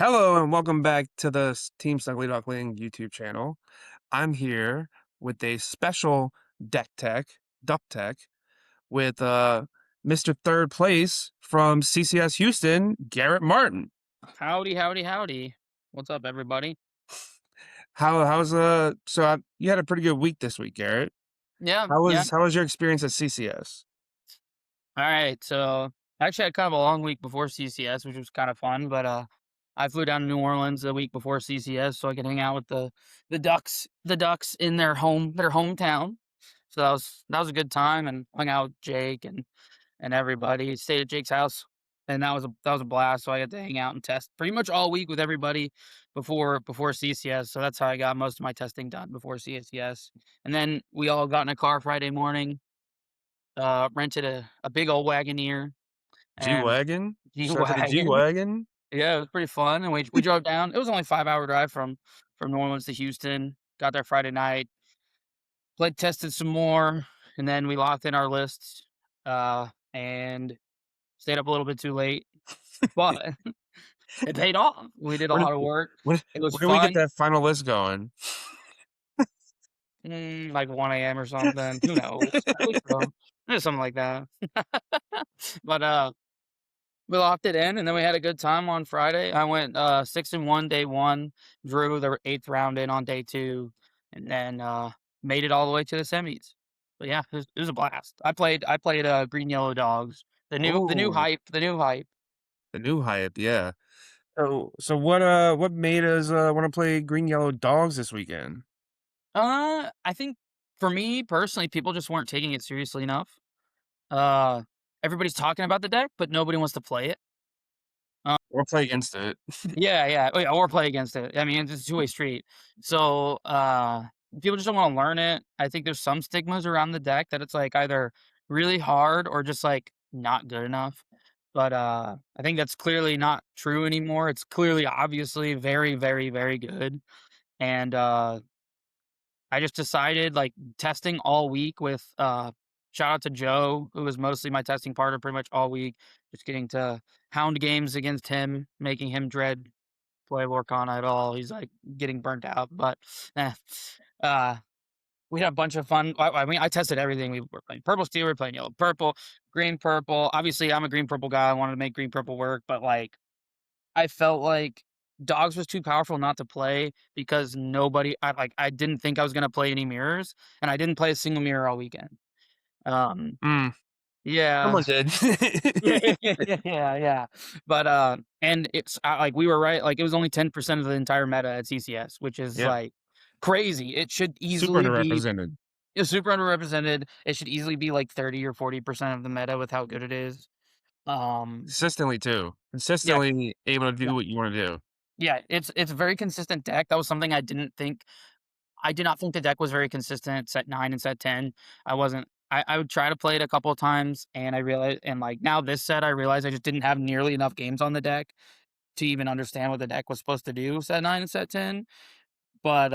Hello and welcome back to the Team Snuggly Duckling YouTube channel. I'm here with a special duck tech, with Mr. Third Place from CCS Houston, Garrett Martin. Howdy, howdy, howdy. What's up, everybody? You had a pretty good week this week, Garrett. Yeah, How yeah. was how was your experience at CCS? All right. So I actually had kind of a long week before CCS, which was kind of fun. But I flew down to New Orleans the week before CCS so I could hang out with the Ducks in their hometown. So that was a good time, and hung out with Jake and everybody. Stayed at Jake's house, and that was a blast. So I got to hang out and test pretty much all week with everybody before CCS. So that's how I got most of my testing done before CCS. And then we all got in a car Friday morning, rented a big old Wagoneer and G-Wagon? G Shout out to the wagon. G-Wagon. Yeah, it was pretty fun. And we drove down. It was only a 5 hour drive from New Orleans to Houston. Got there Friday night, played tested some more, and then we locked in our lists. And stayed up a little bit too late, but it paid off. We did a When lot of work. when It was when do we get fun. that final list going? Like 1 a.m. or something. Who knows? Probably so. Something like that. But we locked it in, and then we had a good time on Friday. I went 6-1 day one, drew the eighth round in on day two, and then made it all the way to the semis. But yeah, it was a blast. I played Green Yellow Dogs, the new Oh, hype, the new hype. the new hype, yeah. So what made us want to play Green Yellow Dogs this weekend? I think for me personally, people just weren't taking it seriously enough. Uh, Everybody's talking about the deck, but nobody wants to play it. Uh, Or play against it? yeah, yeah, oh, yeah, or play against it. I mean, it's a two-way street. So, people just don't want to learn it. I think there's some stigmas around the deck that it's like either really hard or just like not good enough. But I think that's clearly not true anymore. It's clearly, obviously, very, very, very good. And I just decided, like, testing all week with, shout out to Joe, who was mostly my testing partner pretty much all week, just getting to hound games against him, making him dread play Lorcana at all. He's, like, getting burnt out, but, eh, uh, we had a bunch of fun. I mean, I tested everything. We were playing purple steel, we were playing yellow purple, green purple. Obviously, I'm a green purple guy. I wanted to make green purple work, but, like, I felt like Dogs was too powerful not to play because I didn't think I was gonna play any mirrors, and I didn't play a single mirror all weekend. Um, Mm, someone yeah. did. Yeah, yeah. And it's, like, we were right, like, it was only 10% of the entire meta at CCS, which is, Yep, like, crazy. It should super easily be underrepresented. it's super underrepresented. It should easily be, like, 30 or 40% of the meta with how good it is. Um, Consistently too. yeah, Consistently able to yeah. do what you wanna do. Yeah, it's a very consistent deck. That was something I did not think the deck was very consistent at set 9 and set 10. I would try to play it a couple of times, and I realized, and, like, now this set, I realized I just didn't have nearly enough games on the deck to even understand what the deck was supposed to do set 9 and set 10. But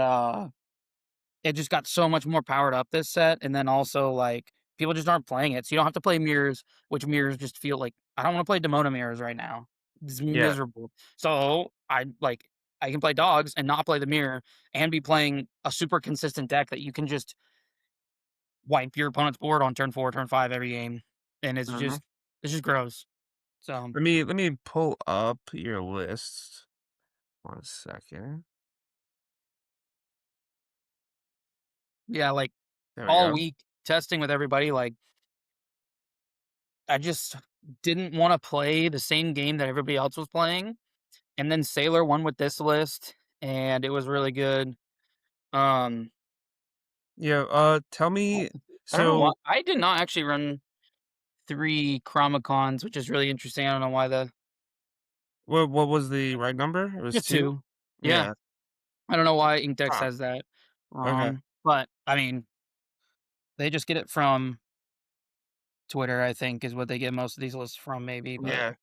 it just got so much more powered up this set, and then also, like, people just aren't playing it, so you don't have to play mirrors, which mirrors just feel like I don't wanna play Demona mirrors right now. It's Yeah, miserable. So, I can play dogs and not play the mirror and be playing a super consistent deck that you can just wipe your opponent's board on turn 4, turn 5 every game, and mhm. it's just gross. So, Let me pull up your list. 1 second. yeah, like, There we all go. week testing with everybody, like, I just didn't wanna play the same game that everybody else was playing. And then Sailor won with this list, and it was really good. Um, Yeah, tell I me I don't know why so I did not actually run 3 Chromicons, which is really interesting. I don't know why what was the right number? It was just 2? 2. Yeah, Yeah. I don't know why Inkdex Huh, has that okay. wrong, but, I mean, they just get it from Twitter, I think, is what they get most of these lists from maybe, but Yeah.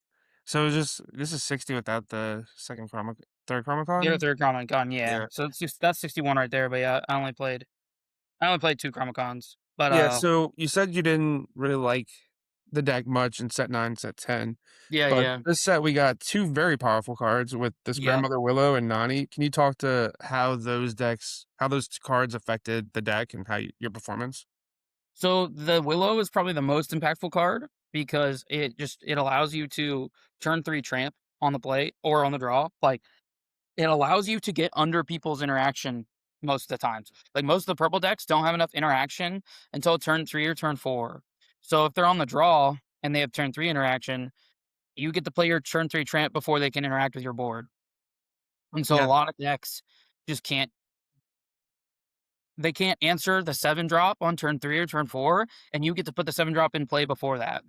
So it's just this is 60 without the second third the Chromicon? 3rd Chromicon, yeah. Yeah. So that's 61 right there, but yeah, I only played 2 Chromicons, but, Yeah, so you said you didn't really like the deck much in set 9, set 10, Yeah, but yeah. this set we got 2 very powerful cards with this Yep. Grandmother Willow and Nani. Can you talk to how those cards affected the deck and your performance? So the Willow is probably the most impactful card because it allows you to turn 3 tramp on the play or on the draw. Like, it allows you to get under people's interaction most of the times. Like, most of the purple decks don't have enough interaction until turn 3 or turn 4. So if they're on the draw and they have turn 3 interaction, you get to play your turn 3 tramp before they can interact with your board. And so a Yeah, lot of decks just can't answer the 7 drop on turn 3 or turn 4, and you get to put the 7 drop in play before that.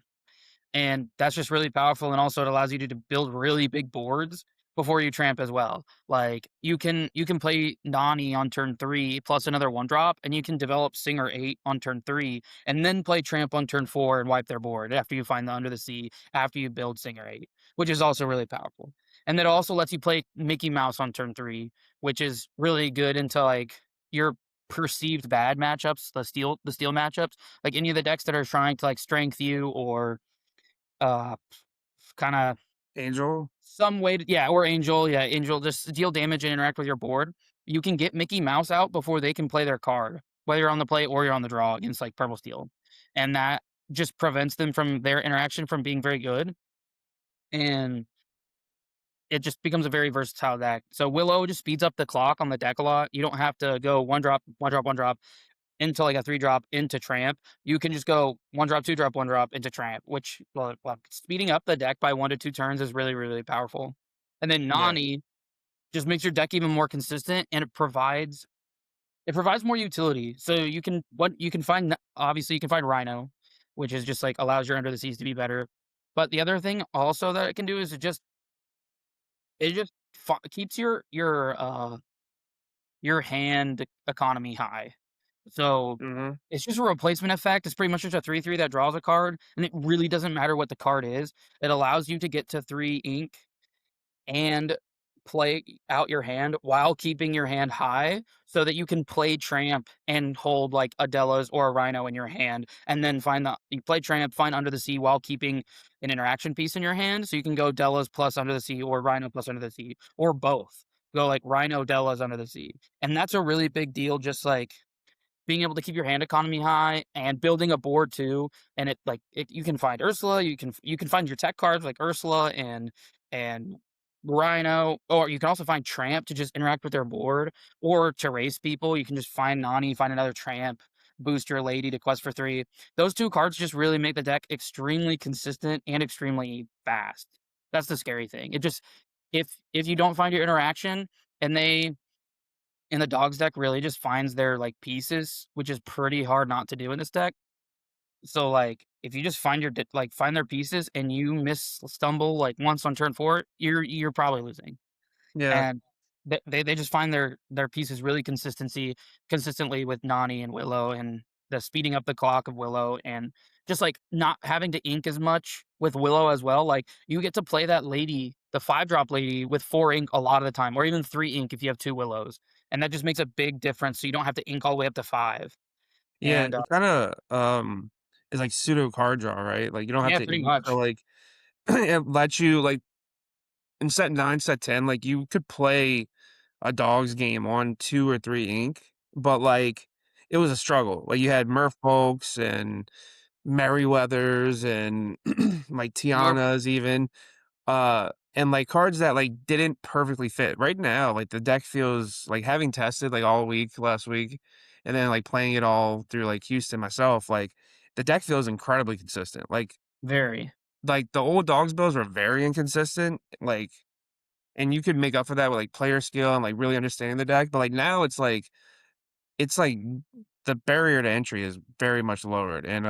And that's just really powerful, and also it allows you to build really big boards before you tramp as well. Like, you can play Nani on turn 3 plus another 1 drop, and you can develop Singer 8 on turn 3, and then play Tramp on turn 4 and wipe their board after you find the Under the Sea, after you build Singer 8, which is also really powerful. And that also lets you play Mickey Mouse on turn 3, which is really good into, like, your perceived bad matchups, the steel matchups, like any of the decks that are trying to, like, strength you or uh, kinda Angel. some way to yeah, or Angel, yeah, Angel, just deal damage and interact with your board. You can get Mickey Mouse out before they can play their card, whether you're on the play or you're on the draw against, like, purple steel, and that just prevents them from their interaction from being very good, and it just becomes a very versatile deck. So Willow just speeds up the clock on the deck a lot. You don't have to go 1 drop, 1 drop, 1 drop into, like, a 3 drop into Tramp. You can just go 1 drop, 2 drop, 1 drop into Tramp, which, well, speeding up the deck by 1 to 2 turns is really, really powerful. And then Yeah. Nani just makes your deck even more consistent, and it provides more utility. So you can find obviously, you can find Rhino, which is just, like, allows your Under the Seas to be better. But the other thing also that it can do is it just keeps your hand economy high. So, Mhm. it's just a replacement effect. It's pretty much just a 3/3 that draws a card, and it really doesn't matter what the card is. It allows you to get to 3 ink and play out your hand while keeping your hand high so that you can play Tramp and hold, like, a Delos or a Rhino in your hand, and then you play Tramp, find Under the Sea while keeping an interaction piece in your hand, so you can go Delos plus Under the Sea or Rhino plus Under the Sea, or both. Go, like, Rhino, Delos, Under the Sea, and that's a really big deal, just, like, being able to keep your hand economy high and building a board too, and you can find Ursula, you can find your tech cards like Ursula and Rhino, or you can also find Tramp to just interact with their board, or to race people, you can just find Nani, find another Tramp, boost your lady to quest for 3. Those 2 cards just really make the deck extremely consistent and extremely fast. That's the scary thing. It just if you don't find your interaction and the dogs deck really just finds their, like, pieces, which is pretty hard not to do in this deck. So, like, if you just find their pieces and you stumble, like, once on turn 4, you're probably losing. Yeah. And they just find their pieces really consistently with Nani and Willow, and the speeding up the clock of Willow, and just, like, not having to ink as much with Willow as well. Like, you get to play that lady, the 5 drop lady, with 4 ink a lot of the time, or even 3 ink if you have 2 Willows, and that just makes a big difference, so you don't have to ink all the way up to 5. Yeah, And, it kinda, is like pseudo card draw, right? Like, you don't have yeah, to pretty eat for, much. like it lets you, like in set 9, set 10, like, you could play a Dogs game on 2 or 3 ink, but, like, it was a struggle. Like, you had Merfolks and Merryweathers and, like, Mer Tianas even, and, like, cards that, like, didn't perfectly fit. Right now, like, the deck feels like having tested, like, all week last week, and then, like, playing it all through, like, Houston myself, like, the deck feels incredibly consistent. Very. The old Dogs bills were very inconsistent, like, and you could make up for that with, like, player skill and, like, really understanding the deck, but, like, now it's like the barrier to entry is very much lowered, and,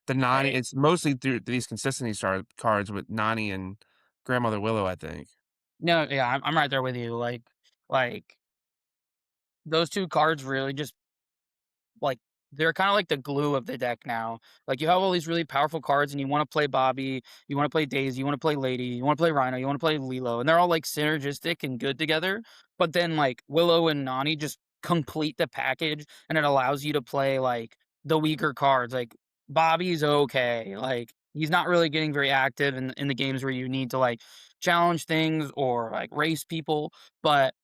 the Nani Hey. it's mostly through these consistency star cards with Nani and Grandmother Willow, I think. No, yeah, I'm right there with you, like, those 2 cards really just like, they're kinda like the glue of the deck now. Like, you have all these really powerful cards, and you wanna play Bobby, you wanna play Daisy, you wanna play Lady, you wanna play Rhino, you wanna play Lilo, and they're all, like, synergistic and good together, but then, like, Willow and Nani just complete the package, and it allows you to play, like, the weaker cards, like, Bobby's okay, like, He's not really getting very active in the games where you need to, like, challenge things or, like, race people, but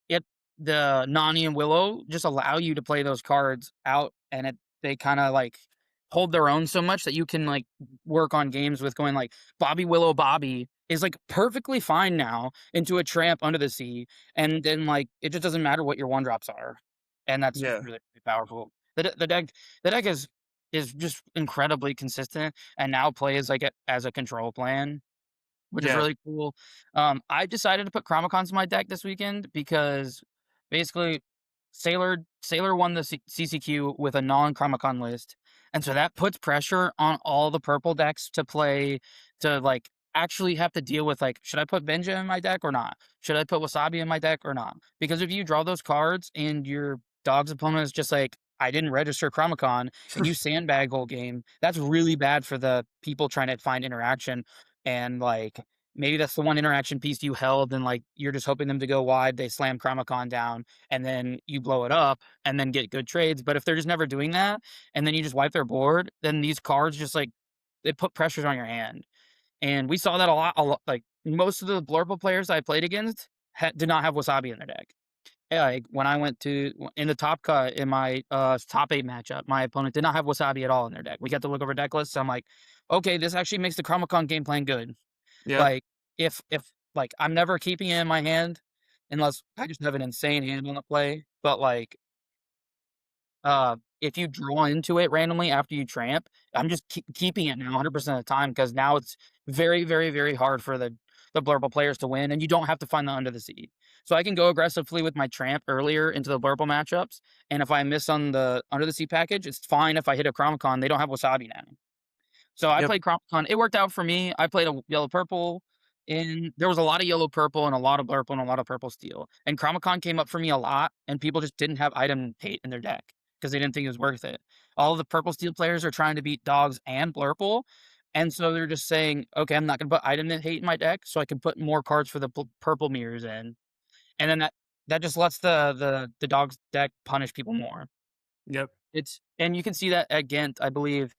it the Nani and Willow just allow you to play those cards out, and they kinda, like, hold their own so much that you can, like, work on games with going, like, Bobby Willow Bobby is, like, perfectly fine now into a Tramp Under the Sea, and then, like, it just doesn't matter what your one drops are, and that's just Yeah, really, really powerful. The deck is just incredibly consistent and now plays, like, as a control plan, which is yeah, really cool. I decided to put Chromicons in my deck this weekend because basically Sailor won the CCQ with a non-Chromicon list, and so that puts pressure on all the purple decks to play to like actually have to deal with like, should I put Benja in my deck or not? Should I put Wasabi in my deck or not? Because if you draw those cards and your dog's opponent is just like, I didn't register Chromicon and you sandbag whole game, that's really bad for the people trying to find interaction and like maybe that's the one interaction piece you held and like you're just hoping them to go wide, they slam Chromicon down and then you blow it up and then get good trades. But if they're just never doing that and then you just wipe their board, then these cards just like they put pressures on your hand. And we saw that a lot like most of the Blurple players I played against did not have Wasabi in their deck. Yeah, like when I went to in the top cut in my top 8 matchup, my opponent did not have Wasabi at all in their deck. We got to look over deck lists. So I'm like, okay, this actually makes the Chromicon game plan good. yep, Like, if like, I'm never keeping it in my hand unless I just have an insane hand on the play, but, like, if you draw into it randomly after you tramp, I'm just keeping it now 100% of the time because now it's very, very, very hard for the Blurple players to win, and you don't have to find the under the sea. So I can go aggressively with my tramp earlier into the Blurple matchups, and if I miss on the under the sea package, it's fine if I hit a Chromicon, they don't have Wasabi now. So I yep, played Chromicon. It worked out for me. I played a yellow purple, and there was a lot of yellow purple and a lot of purple and a lot of purple steel. And Chromicon came up for me a lot, and people just didn't have item hate in their deck because they didn't think it was worth it. All of the purple steel players are trying to beat dogs and blurple, and so they're just saying, okay, I'm not going to put item hate in my deck, so I can put more cards for the purple mirrors in, and then that just lets the dogs deck punish people more. yep, It's and you can see that at Ghent, I believe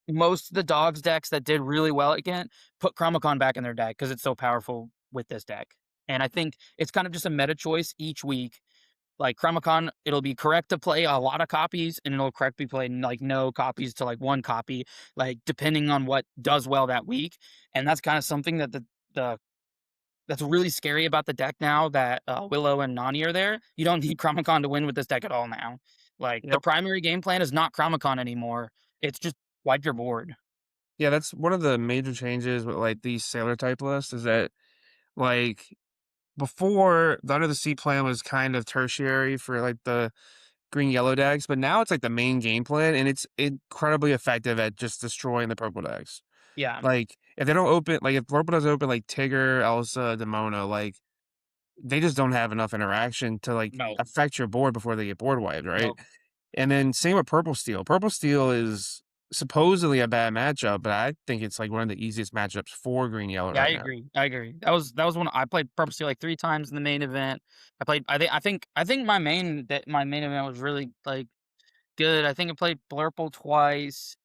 most of the dogs decks that did really well again put Chromicon back in their deck because it's so powerful with this deck. And I think it's kind of just a meta choice each week. Like Chromicon, it'll be correct to play a lot of copies, and it'll correct be played like no copies to like one copy, like depending on what does well that week. And that's kind of something that the that's really scary about the deck now that Willow and Nani are there. You don't need Chromicon to win with this deck at all now. Like the yep. primary game plan is not Chromicon anymore. It's just wipe your board. Yeah, that's one of the major changes with, like, these sailor type lists is that, like, before the Under the Sea plan was kind of tertiary for, like, the green yellow decks, but now it's, like, the main game plan, and it's incredibly effective at just destroying the purple decks. Yeah. Like, if they don't open like, if purple doesn't open, like, Tigger, Elsa, Demona, like, they just don't have enough interaction to, like, No. affect your board before they get board wiped, right? No. And then same with purple steel. Purple steel is supposedly a bad matchup, but I think it's, like, one of the easiest matchups for green yellow Yeah, I right now. agree. I agree. That was when I played purposely like 3 times in the main event. I think my main event was really, like, good. I think I played Blurple twice,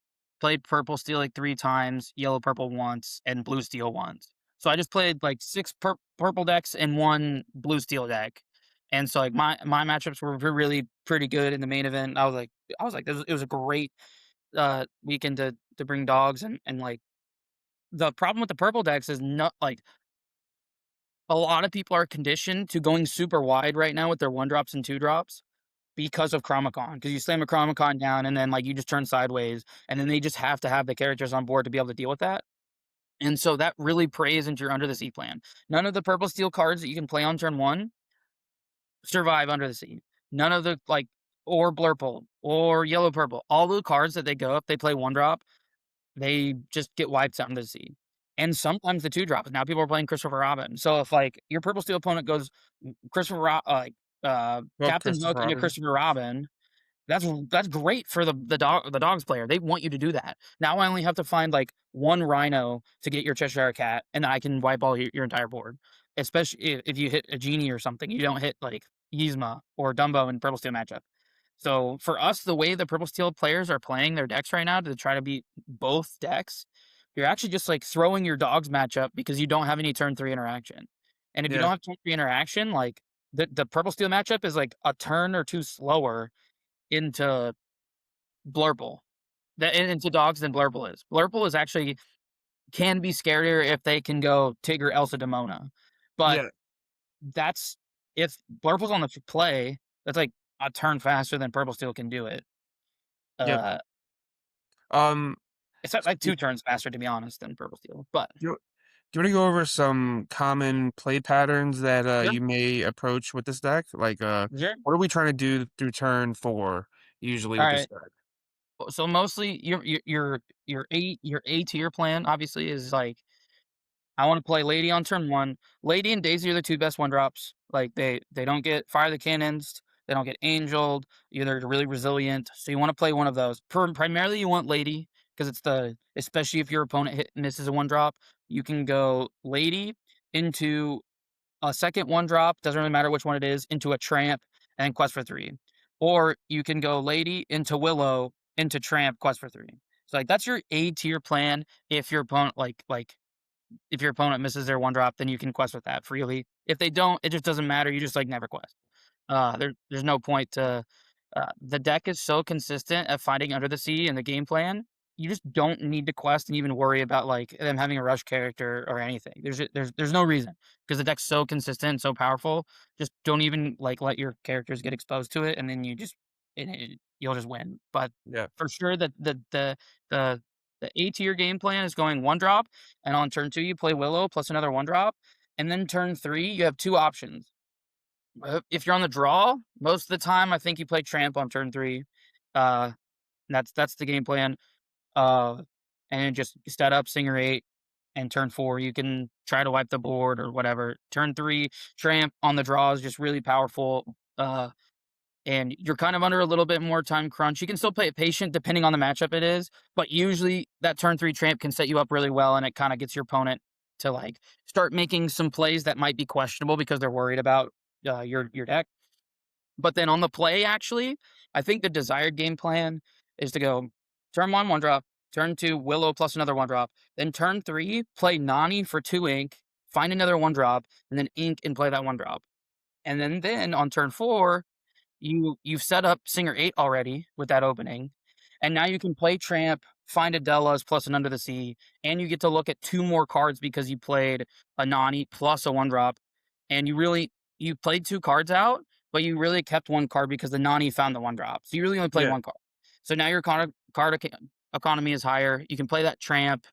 played Purple Steel, like, 3 times, Yellow Purple once, and Blue Steel once. So I just played, like, 6 purple decks and 1 Blue Steel deck. And so, like, my matchups were really pretty good in the main event. I was like, it was a great, weekend to bring dogs and, like, the problem with the purple decks is not like, a lot of people are conditioned to going super wide right now with their 1 drops and 2 drops because of Chromicon. Because you slam a Chromicon down and then, like, you just turn sideways, and then they just have to have the characters on board to be able to deal with that, and so that really plays into your Under the Sea plan. None of the purple steel cards that you can play on turn 1 survive Under the Sea. None of the, like or Blurple or Yellow Purple. All the cards that they go if they play 1 drop, they just get wiped out into the sea. And sometimes the 2 drops. Now people are playing Christopher Robin. So if like your purple steel opponent goes Christopher Well, Captain Christopher Hook into Robin. Christopher Robin, that's great for the dogs player. They want you to do that. Now I only have to find like 1 rhino to get your Cheshire cat, and then I can wipe all your entire board. Especially if you hit a genie or something, you don't hit like Yzma or Dumbo in purple steel matchup. So for us, the way the purple steel players are playing their decks right now to try to beat both decks, you're actually just like throwing your dogs matchup because you don't have any turn three interaction. And if you Yeah, don't have turn three interaction, like the purple steel matchup is like a turn or two slower into Blurple. Into dogs than Blurple is. Blurple is actually can be scarier if they can go Tigger, Elsa, Demona. But yeah, that's if Blurple's on the play, that's like a turn faster than Purple Steel can do it. yep. Uh, Um, it's like 2 turns faster, to be honest, than Purple Steel, but you do you wanna go over some common play patterns that, yeah, you may approach with this deck? Like, sure. what are we trying to do through turn 4 usually with this Alright. deck? So mostly your A tier plan obviously is like I wanna play Lady on turn 1. Lady and Daisy are the 2 best one drops. Like, they don't get Fire the Cannons, they don't get Angeled, they're really resilient, so you wanna play one of those. Primarily, you want Lady because it's the especially if your opponent misses a one drop, you can go Lady into a second one drop, doesn't really matter which one it is, into a Tramp, and then Quest for 3. Or you can go Lady into Willow, into Tramp, Quest for 3. So, like, that's your A tier plan if your opponent if your opponent misses their one drop, then you can quest with that freely. If they don't, it just doesn't matter. You just like never quest. There's no point to. The deck is so consistent at fighting under the sea and the game plan. You just don't need to quest and even worry about like them having a rush character or anything. There's no reason because the deck's so consistent and so powerful. Just don't even like let your characters get exposed to it, and then you'll just win. But Yeah, for sure, the the A tier game plan is going one drop, and on turn 2, you play Willow plus another one drop, and then turn 3, you have 2 options. If you're on the draw, most of the time, I think you play Tramp on turn 3. Uh, that's the game plan. Uh, and then just set up Singer 8, and turn 4, you can try to wipe the board or whatever. Turn 3, Tramp on the draw is just really powerful. And you're kind of under a little bit more time crunch. You can still play it patient depending on the matchup it is, but usually that turn 3 Tramp can set you up really well, and it kinda gets your opponent to, like, start making some plays that might be questionable because they're worried about, your deck. But then on the play, actually, I think the desired game plan is to go turn 1, 1 drop, turn 2, Willow plus another 1 drop, then turn 3, play Nani for 2 ink, find another 1 drop, and then ink and play that 1 drop. And then on turn 4, you've set up Singer 8 already with that opening, and now you can play Tramp, find a Delos plus an Under the Sea, and you get to look at 2 more cards because you played a Nani plus a 1 drop, and you played 2 cards out, but you really kept 1 card because the Nani found the 1 drop, so you really only played yeah, 1 card. So now your economy is higher, you can play that Tramp,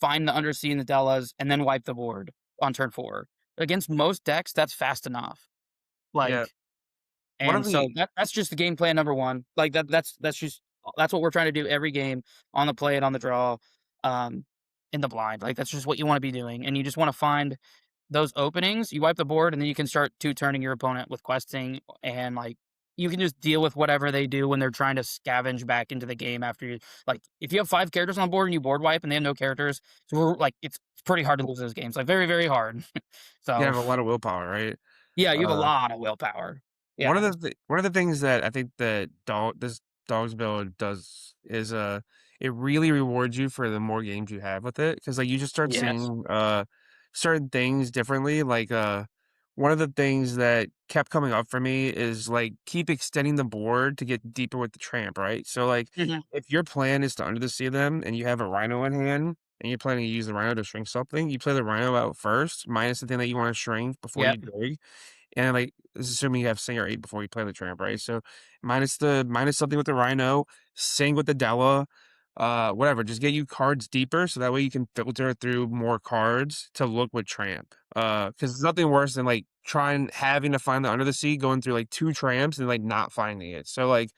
find the Undersea and the Delos, and then wipe the board on turn 4. Against most decks, that's fast enough. yeah. Like, One of and so the that's just the game plan number 1. Like, that's just that's what we're trying to do every game on the play and on the draw, um, in the blind. Like, that's just what you wanna be doing, and you just wanna find those openings, you wipe the board, and then you can start two-turning your opponent with questing, and, like, you can just deal with whatever they do when they're trying to scavenge back into the game after you like, if you have 5 characters on board and you board wipe and they have no characters, so we're like, it's pretty hard to lose those games, like, very, very hard. you So, have a lot of willpower, right? yeah, you have a Uh lot of willpower. Yeah. One of the things that I think that this Dogs build does is, it really rewards you for the more games you have with it, because like, you just start Yes. seeing, certain things differently, like, one of the things that kept coming up for me is, like, keep extending the board to get deeper with the tramp, right? So, like, Mhm. if your plan is to under the sea them and you have a rhino in hand, and you're planning to use the rhino to shrink something, you play the rhino out first, minus the thing that you wanna shrink before you Yep. dig. And, like, this is assuming you have Sing or 8 before you play the Tramp, right? So, minus something with the Rhino, Sing with the Della, whatever, just get you cards deeper so that way you can filter through more cards to look with Tramp. Because there's nothing worse than, like, having to find the Under the Sea, going through, like, 2 Tramps and, like, not finding it. So, like,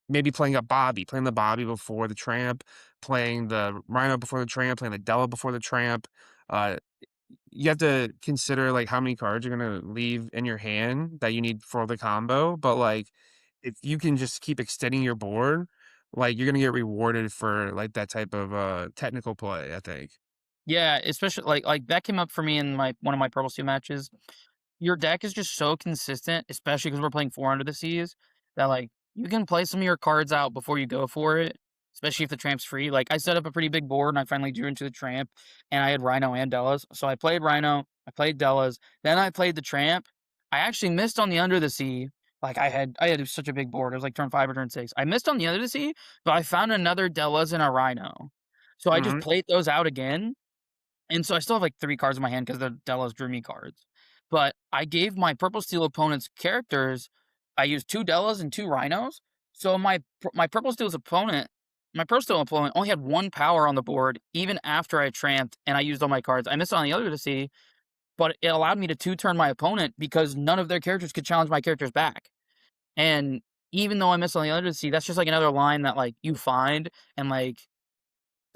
maybe playing the Bobby before the Tramp, playing the Rhino before the Tramp, playing the Della before the Tramp, uh you have to consider, like, how many cards you're gonna leave in your hand that you need for the combo, but, like, if you can just keep extending your board, like, you're gonna get rewarded for, like, that type of, technical play, I think. Yeah, especially like, that came up for me in my one of my Purple Sea matches. Your deck is just so consistent, especially because 'cause we're playing 4 Under the Seas, that, like you can play some of your cards out before you go for it, especially if the tramp's free. Like, I set up a pretty big board, and I finally drew into the tramp, and I had Rhino and Dellas. So I played Rhino, I played Dellas, then I played the tramp. I actually missed on the Under the Sea. Like, I had such a big board. It was like turn 5 or turn 6. I missed on the Under the Sea, but I found another Dellas and a Rhino. So I just Mhm. played those out again, and so I still have, like, 3 cards in my hand because the Dellas drew me cards. But I gave my purple steel opponent's characters I used 2 Dellas and 2 Rhinos, so my purple steel's opponent my purple steel opponent only had 1 power on the board even after I tramped and I used all my cards. I missed on the other to see, but it allowed me to 2-turn my opponent because none of their characters could challenge my characters back. And even though I missed on the other to see, that's just, like, another line that, like, you find and, like,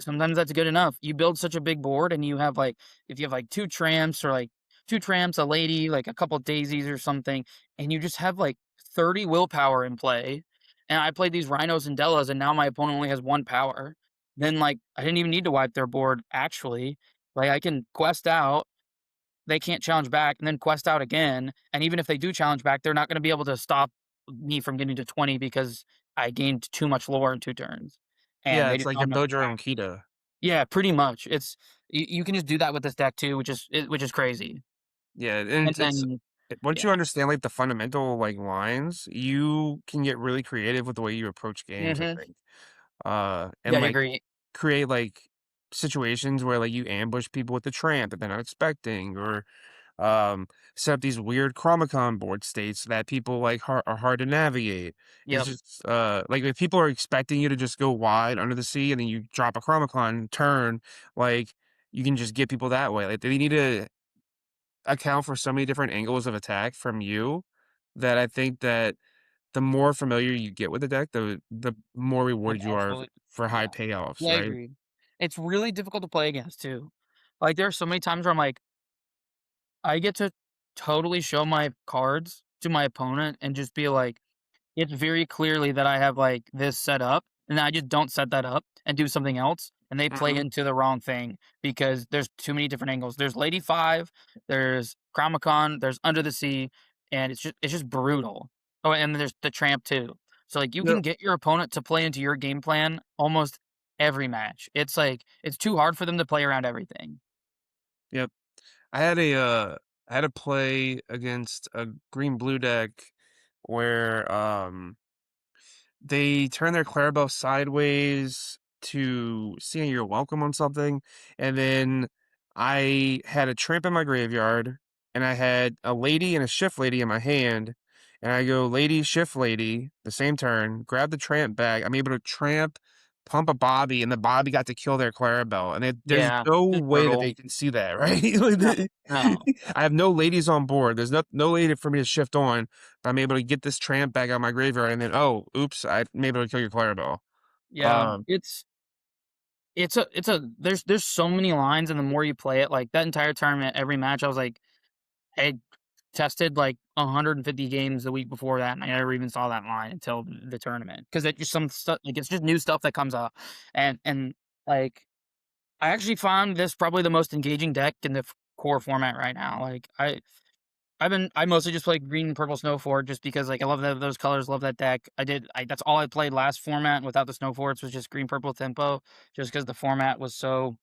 sometimes that's good enough. You build such a big board and you have like if you have like 2 tramps or like 2 tramps, a lady, like a couple daisies or something, and you just have like 30 willpower in play. And I played these rhinos and Dellas, and now my opponent only has 1 power. Then like I didn't even need to wipe their board actually. Like I can quest out, they can't challenge back, and then quest out again. And even if they do challenge back, they're not going to be able to stop me from getting to 20 because I gained too much lore in 2 turns. And Yeah, they it's just like don't a have enough build your own attack. Kita. Yeah, pretty much. It's you can just do that with this deck too, which is crazy. Yeah, And and it's then once you yeah. understand, like, the fundamental, like, lines, you can get really creative with the way you approach games, I Mhm. think. Yeah, And, I like, agree. create, like, situations where, like, you ambush people with the tramp that they're not expecting or, um, set up these weird Chromicon board states that people, like, are hard to navigate. It's Yep. just, like, if people are expecting you to just go wide under the sea and then you drop a Chromicon turn, like, you can just get people that way. Like, they need to account for so many different angles of attack from you that I think that the more familiar you get with the deck, the more Like, rewarded you are absolutely. for high Yeah. payoffs, Yeah, I right? agree. It's really difficult to play against too. Like, there are so many times where I'm like, I get to totally show my cards to my opponent and just be like, it's very clearly that I have, like, this set up, and I just don't set that up and do something else, and they play Mhm. into the wrong thing because there's too many different angles. There's Lady 5, there's Chromicon, there's Under the Sea, and it's just brutal. Oh, and then there's the Tramp too. So, like, you Yep, can get your opponent to play into your game plan almost every match. It's like it's too hard for them to play around everything. yep. I had I had to play against a green blue deck where, they turn their Clarabelle sideways to saying you're welcome on something, and then I had a tramp in my graveyard, and I had a lady and a shift lady in my hand, and I go lady, shift lady, the same turn, grab the tramp back. I'm able to tramp, pump a Bobby, and the Bobby got to kill their Clarabelle, and there's Yeah, no just way that brutal. they can see that, right? Like, No, no. I have no ladies on board. There's no lady for me to shift on. I'm able to get this tramp back out of my graveyard, and then, "Oh, oops, I'm able to kill your Clarabelle." Yeah, Um, it's a there's so many lines, and the more you play it, like, that entire tournament, every match, I was like, I tested, like, 150 games the week before that, and I never even saw that line until the tournament because it just some stuff like, it's just new stuff that comes up, and, like, I actually found this probably the most engaging deck in the core format right now, like, I mostly just play green and purple snow fort just because, like, I love those colors, love that deck. That's all I played last format without the snow forts was just green, purple tempo, just because the format was so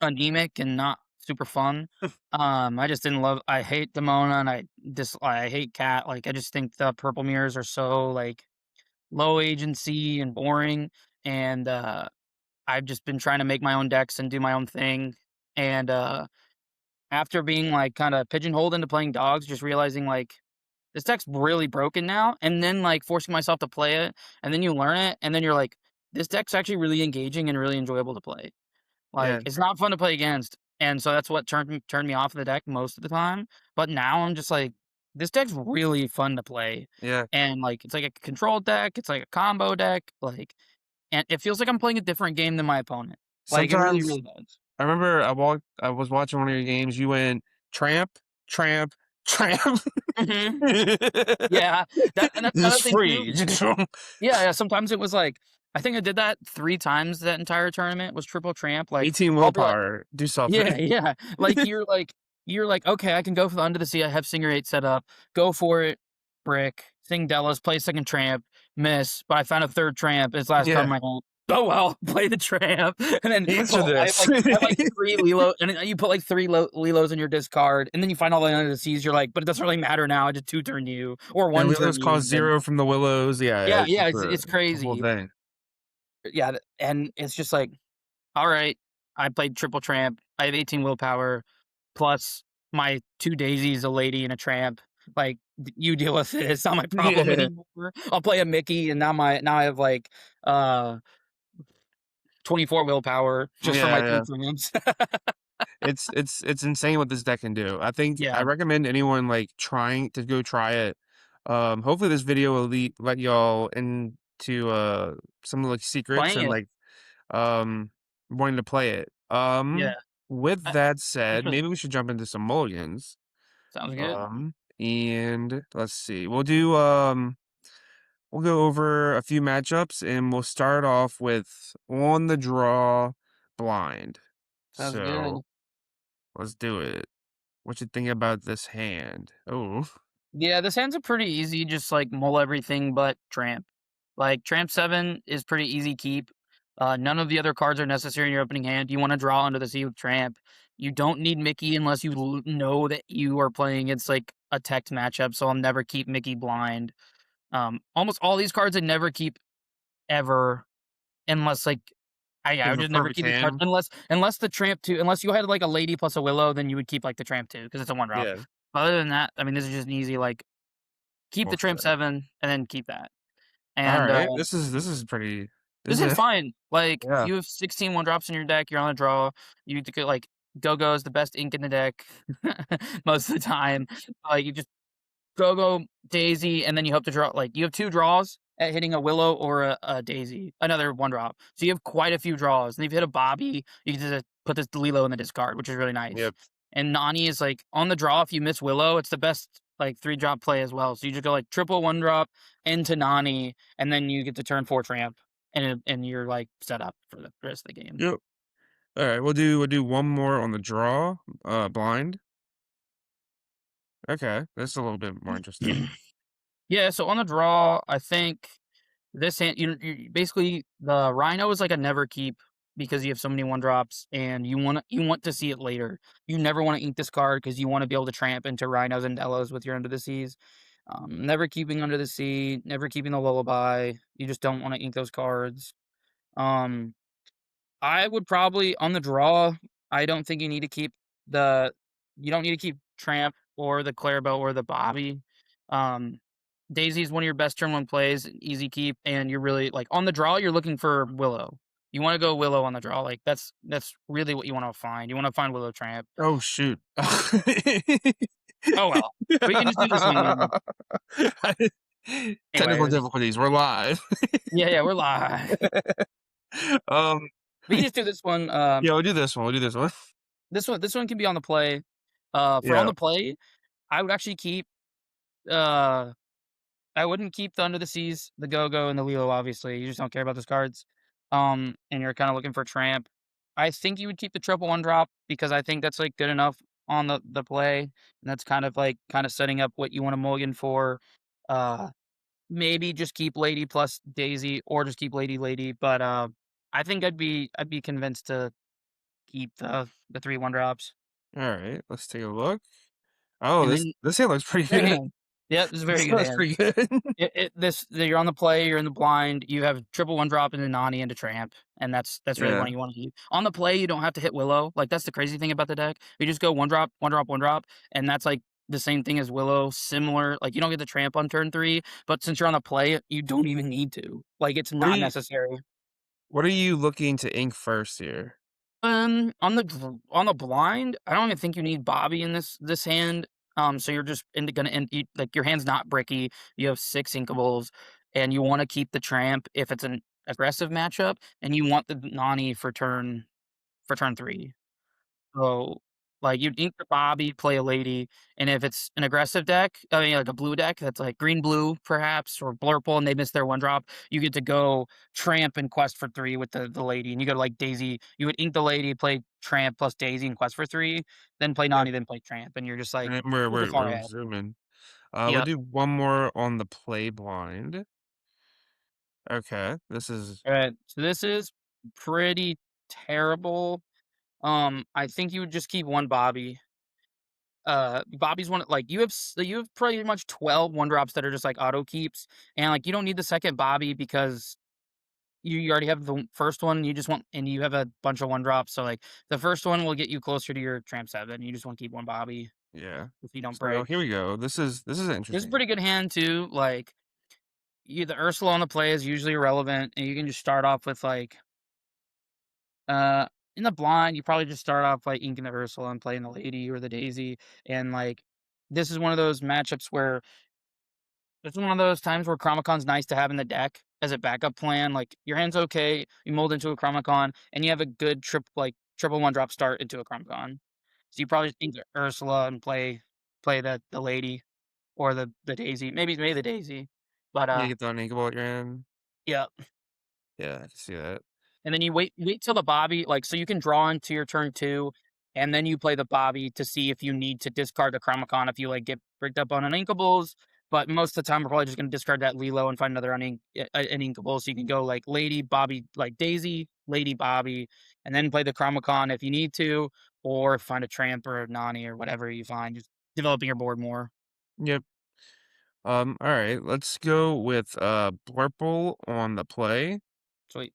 anemic and not super fun. I just didn't love I hate Demona and I hate Cat, like, I just think the purple mirrors are so, like, low agency and boring, and, I've just been trying to make my own decks and do my own thing, and, after being, like, kinda pigeonholed into playing dogs, just realizing, like, this deck's really broken now, and then, like, forcing myself to play it, and then you learn it, and then you're like, "This deck's actually really engaging and really enjoyable to play." yeah, Like, it's not fun to play against, and so that's what turned me off of the deck most of the time, but now I'm just like, "This deck's really fun to play," yeah. and, like, it's like a control deck, it's like a combo deck, like and it feels like I'm playing a different game than my opponent. Like, it really, Sometimes really does. I remember I was watching one of your games, you went tramp, tramp, tramp. Mhm. Yeah, that's This another is thing too. free. Yeah, yeah, sometimes it was like I think I did that 3 times that entire tournament was triple tramp, like, 18 I'll be like willpower, do something. yeah, yeah, like, you're like, "Okay, I can go for the under the sea, I have Singer 8 set up, go for it, brick, Sing Delos, play second tramp, miss, but I found a third tramp, it's last card in Yeah. my hand. Oh, well, play the tramp, and then Answer pull this. I have, like, 3 Lilo and then you put, like, 3 Lilos in your discard, and then you find all the under the seas, you're like, "But it doesn't really matter now, I just 2-turn you, or And 1-turn Willows you cost even." 0 from the Willows. Yeah, Yeah, it's yeah, just it's a whole crazy. thing. Yeah, and it's just like, "Alright, I played triple tramp, I have 18 willpower, plus my 2 daisies, a lady, and a tramp, like, you deal with it, it's not my problem Yeah. anymore." I'll play a Mickey, and now I have, like, uh, 24 willpower just for my Yeah, 2 yeah. tramps. It's insane what this deck can do. I Yeah, recommend anyone, like, trying to go try it. Hopefully this video will let y'all into, some, like, secrets playing and, it, like, um, wanting to play it. yeah, With I that it's said, really maybe we should jump into some mulligans. sounds good. And let's see. We'll go over a few matchups, and we'll start off with on the draw blind. Sounds good. So, let's do it. What you think about this hand? Oh, Yeah, this hand's a pretty easy, just, like, mull everything but tramp. Like, tramp 7 is pretty easy keep. None of the other cards are necessary in your opening hand. You wanna draw under the sea with tramp. You don't need Mickey unless you know that you are playing against, like, a text matchup, so I'll never keep Mickey blind. Almost all these cards I never keep ever unless, like, I there's would a just never perfect keep these cards hand. unless the tramp 2 unless you had, like, a lady plus a willow, then you would keep, like, the tramp 2 because it's a 1 drop. Yeah, Other than that, I mean, this is just an easy, like, keep the tramp bullshit. 7 and then keep that. All And, right, this is pretty. this This is is fine. Like, yeah. you have 16 1 drops in your deck, you're on a draw, you get, like, Go-Go is the best ink in the deck most of the time. Like, you just Go-Go, Daisy, and then you hope to draw like, you have 2 draws at hitting a Willow or a Daisy, another 1 drop. So you have quite a few draws, and if you hit a Bobby, you can just put this Lilo in the discard, which is really nice. Yep. And Nani is, like, on the draw, if you miss Willow, it's the best, like, 3-drop play as well. So you just go, like, triple 1 drop into Nani, and then you get to turn 4 tramp, and you're, like, set up for the rest of the game. Yep. All right, we'll do one more on the draw blind. Okay, that's a little bit more interesting. Yeah, so on the draw, I think this hand, you basically the Rhino is like a never keep because you have so many 1 drops and you want to see it later. You never want to ink this card because you want to be able to tramp into Rhinos and Delos with your Under the Seas. Never keeping Under the Sea, never keeping the Lullaby. You just don't want to ink those cards. Um, I would probably on the draw. I don't think the you don't need to keep Tramp or the Clarabelle or the Bobby. Um, Daisy is one of your best turn 1 plays, easy keep, and you're really like, on the draw, you're looking for Willow. You wanna go Willow on the draw, like, that's really what you wanna find. You wanna find Willow Tramp. Oh shoot. Oh, well. We can just do this one then. Technical Anyways. difficulties. We're live. Yeah, yeah, we're live. um, We can just do this one, yeah, we'll do this one. We'll do this one. this one can be on the play. For on Yeah. the play, I would actually keep, uh I wouldn't keep the Under the Seas, the Go-Go, and the Lilo, obviously, you just don't care about those cards. And you're kinda looking for Tramp. I think you would keep the triple 1 drop because I think that's, like, good enough on the play, and that's kind of, like, kinda setting up what you wanna mulligan for. Uh, Maybe just keep Lady plus Daisy or just keep Lady, Lady, but, I think I'd be convinced to keep the 3 1 drops. All right. Let's take a look. Oh, And this then this hand looks pretty great good. hand. Yep, this is a very This good looks hand. pretty good. You're on the play, you're in the blind, you have triple 1 drop into Nani into Tramp, and that's really Yeah. what you wanna do. On the play, you don't have to hit Willow, like, that's the crazy thing about the deck. You just go 1 drop, 1 drop, 1 drop, and that's, like, the same thing as Willow, similar like, you don't get the Tramp on turn 3, but since you're on the play, you don't even need to. Like, it's What are not you necessary. What are you looking to ink first here? On the blind, I don't even think you need Bobby in this hand. So you're just gonna end like your hand's not bricky. You have 6 inkables, and you want to keep the tramp if it's an aggressive matchup, and you want the Nani for turn 3. So, like, you'd ink the Bobby, play a lady, and if it's an aggressive deck, I mean, like a blue deck that's like green-blue perhaps, or Blurple, and they miss their 1 drop, you get to go Tramp and Quest for 3 with the lady, and you go to, like, Daisy. You would ink the lady, play Tramp plus Daisy and Quest for 3, then play Yep. Nani, then play Tramp, and you're just like, And we're super we're far we're ahead. zooming. We'll Yep. do one more on the play blind. Okay, this is Alright, so this is pretty terrible. I think you would just keep 1 Bobby. Bobby's one like, you have pretty much 12 one-drops that are just, like, auto keeps, and, like, you don't need the 2nd Bobby because you already have the first one, you just want and you have a bunch of one-drops, so, like, the first one will get you closer to your Tramp 7, you just wanna keep 1 Bobby yeah. if you don't So break. here we go. This is This is a interesting. pretty good hand too, like, you the Ursula on the play is usually irrelevant, and you can just start off with, like, uh, in the blind, you probably just start off by inking the Ursula and playing the Lady or the Daisy, and, like, this is one of those matchups where it's one of those times where Chromicon's nice to have in the deck as a backup plan, like, your hand's okay, you mold into a Chromicon, and you have a good triple one-drop start into a Chromicon. So you probably just ink the Ursula and play the Lady or the Daisy, maybe the Daisy, but, You get the uninkable at your end. yeah. Yeah, I can see that. And then you wait till the Bobby like, so you can draw into your turn 2, and then you play the Bobby to see if you need to discard the Chromicon if you, like, get bricked up on uninkables, but most of the time, we're probably just gonna discard that Lilo and find another uninkable, so you can go, like, Lady, Bobby like, Daisy, Lady, Bobby, and then play the Chromicon if you need to, or find a Tramp or a Nani or whatever you find, just developing your board more. Yep. All right, let's go with Blurple on the play. Sweet.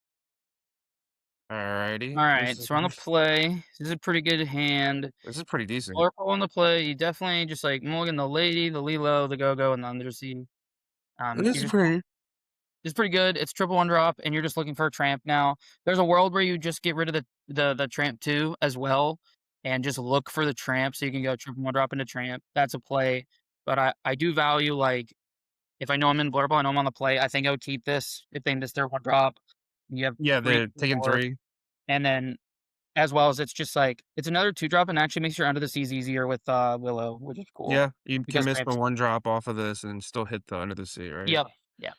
Alrighty. This Alright, is so on the play, this is a pretty good hand. this is pretty decent. Oracle on the play, you definitely just, like, Mulligan the Lady, the Lilo, the Go-Go, and the Undersea. This You're is just pretty it's pretty good, it's triple one drop, and you're just looking for a tramp now. There's a world where you just get rid of the tramp too, as well, and just look for the tramp so you can go triple one drop into tramp. That's a play, but I do value, like, if I know I'm in Blurble, I know I'm on the play, I think I would keep this if they miss their one drop. You have yeah, 3 they're on the taking board, 3. and then as well as it's just, like it's another 2 drop and actually makes your Under the Seas easier with, Willow, which is cool Yeah, you can because miss the tramps 1 drop off of this and still hit the under the sea, right? Yep, yeah,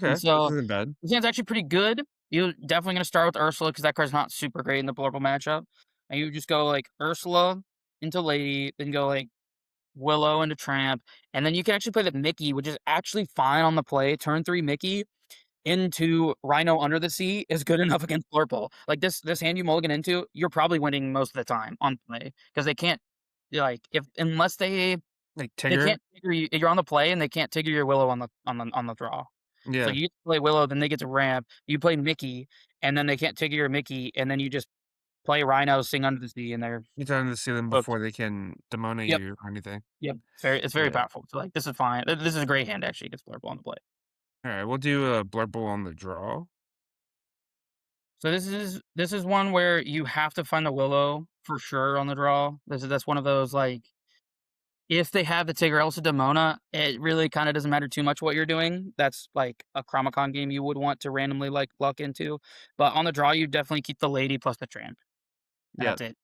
and Okay, this so, isn't bad. this hand's actually pretty good. You're definitely gonna start with Ursula because that card's not super great in the Blurple matchup, and you just go, like, Ursula into Lady, then go, like, Willow into Tramp, and then you can actually play the Mickey, which is actually fine on the play. Turn 3 Mickey into Rhino Under the Sea is good enough against Blurple. Like, this hand you mulligan into, you're probably winning most of the time on play because they can't, like, if unless Like they Tigger? can't trigger you you're on the play and they can't trigger your Willow on the draw. So Yeah, you play Willow, then they get to ramp, you play Mickey, and then they can't trigger your Mickey, and then you just play Rhino, Sing Under the Sea, and they're you get under the sea them hooked. before they can demona Yep, you or anything. yep. It's very Yeah. powerful. So, like, this is fine. This is a great hand actually against Blurple on the play. Alright, we'll do a Blurple on the draw. So this is one where you have to find the Willow for sure on the draw. That's one of those, like, if they have the Tigger else a Demona, it really kinda doesn't matter too much what you're doing. That's, like, a Chromicon game you would want to randomly, like, luck into. But on the draw, you definitely keep the Lady plus the Tramp, and Yeah. that's it.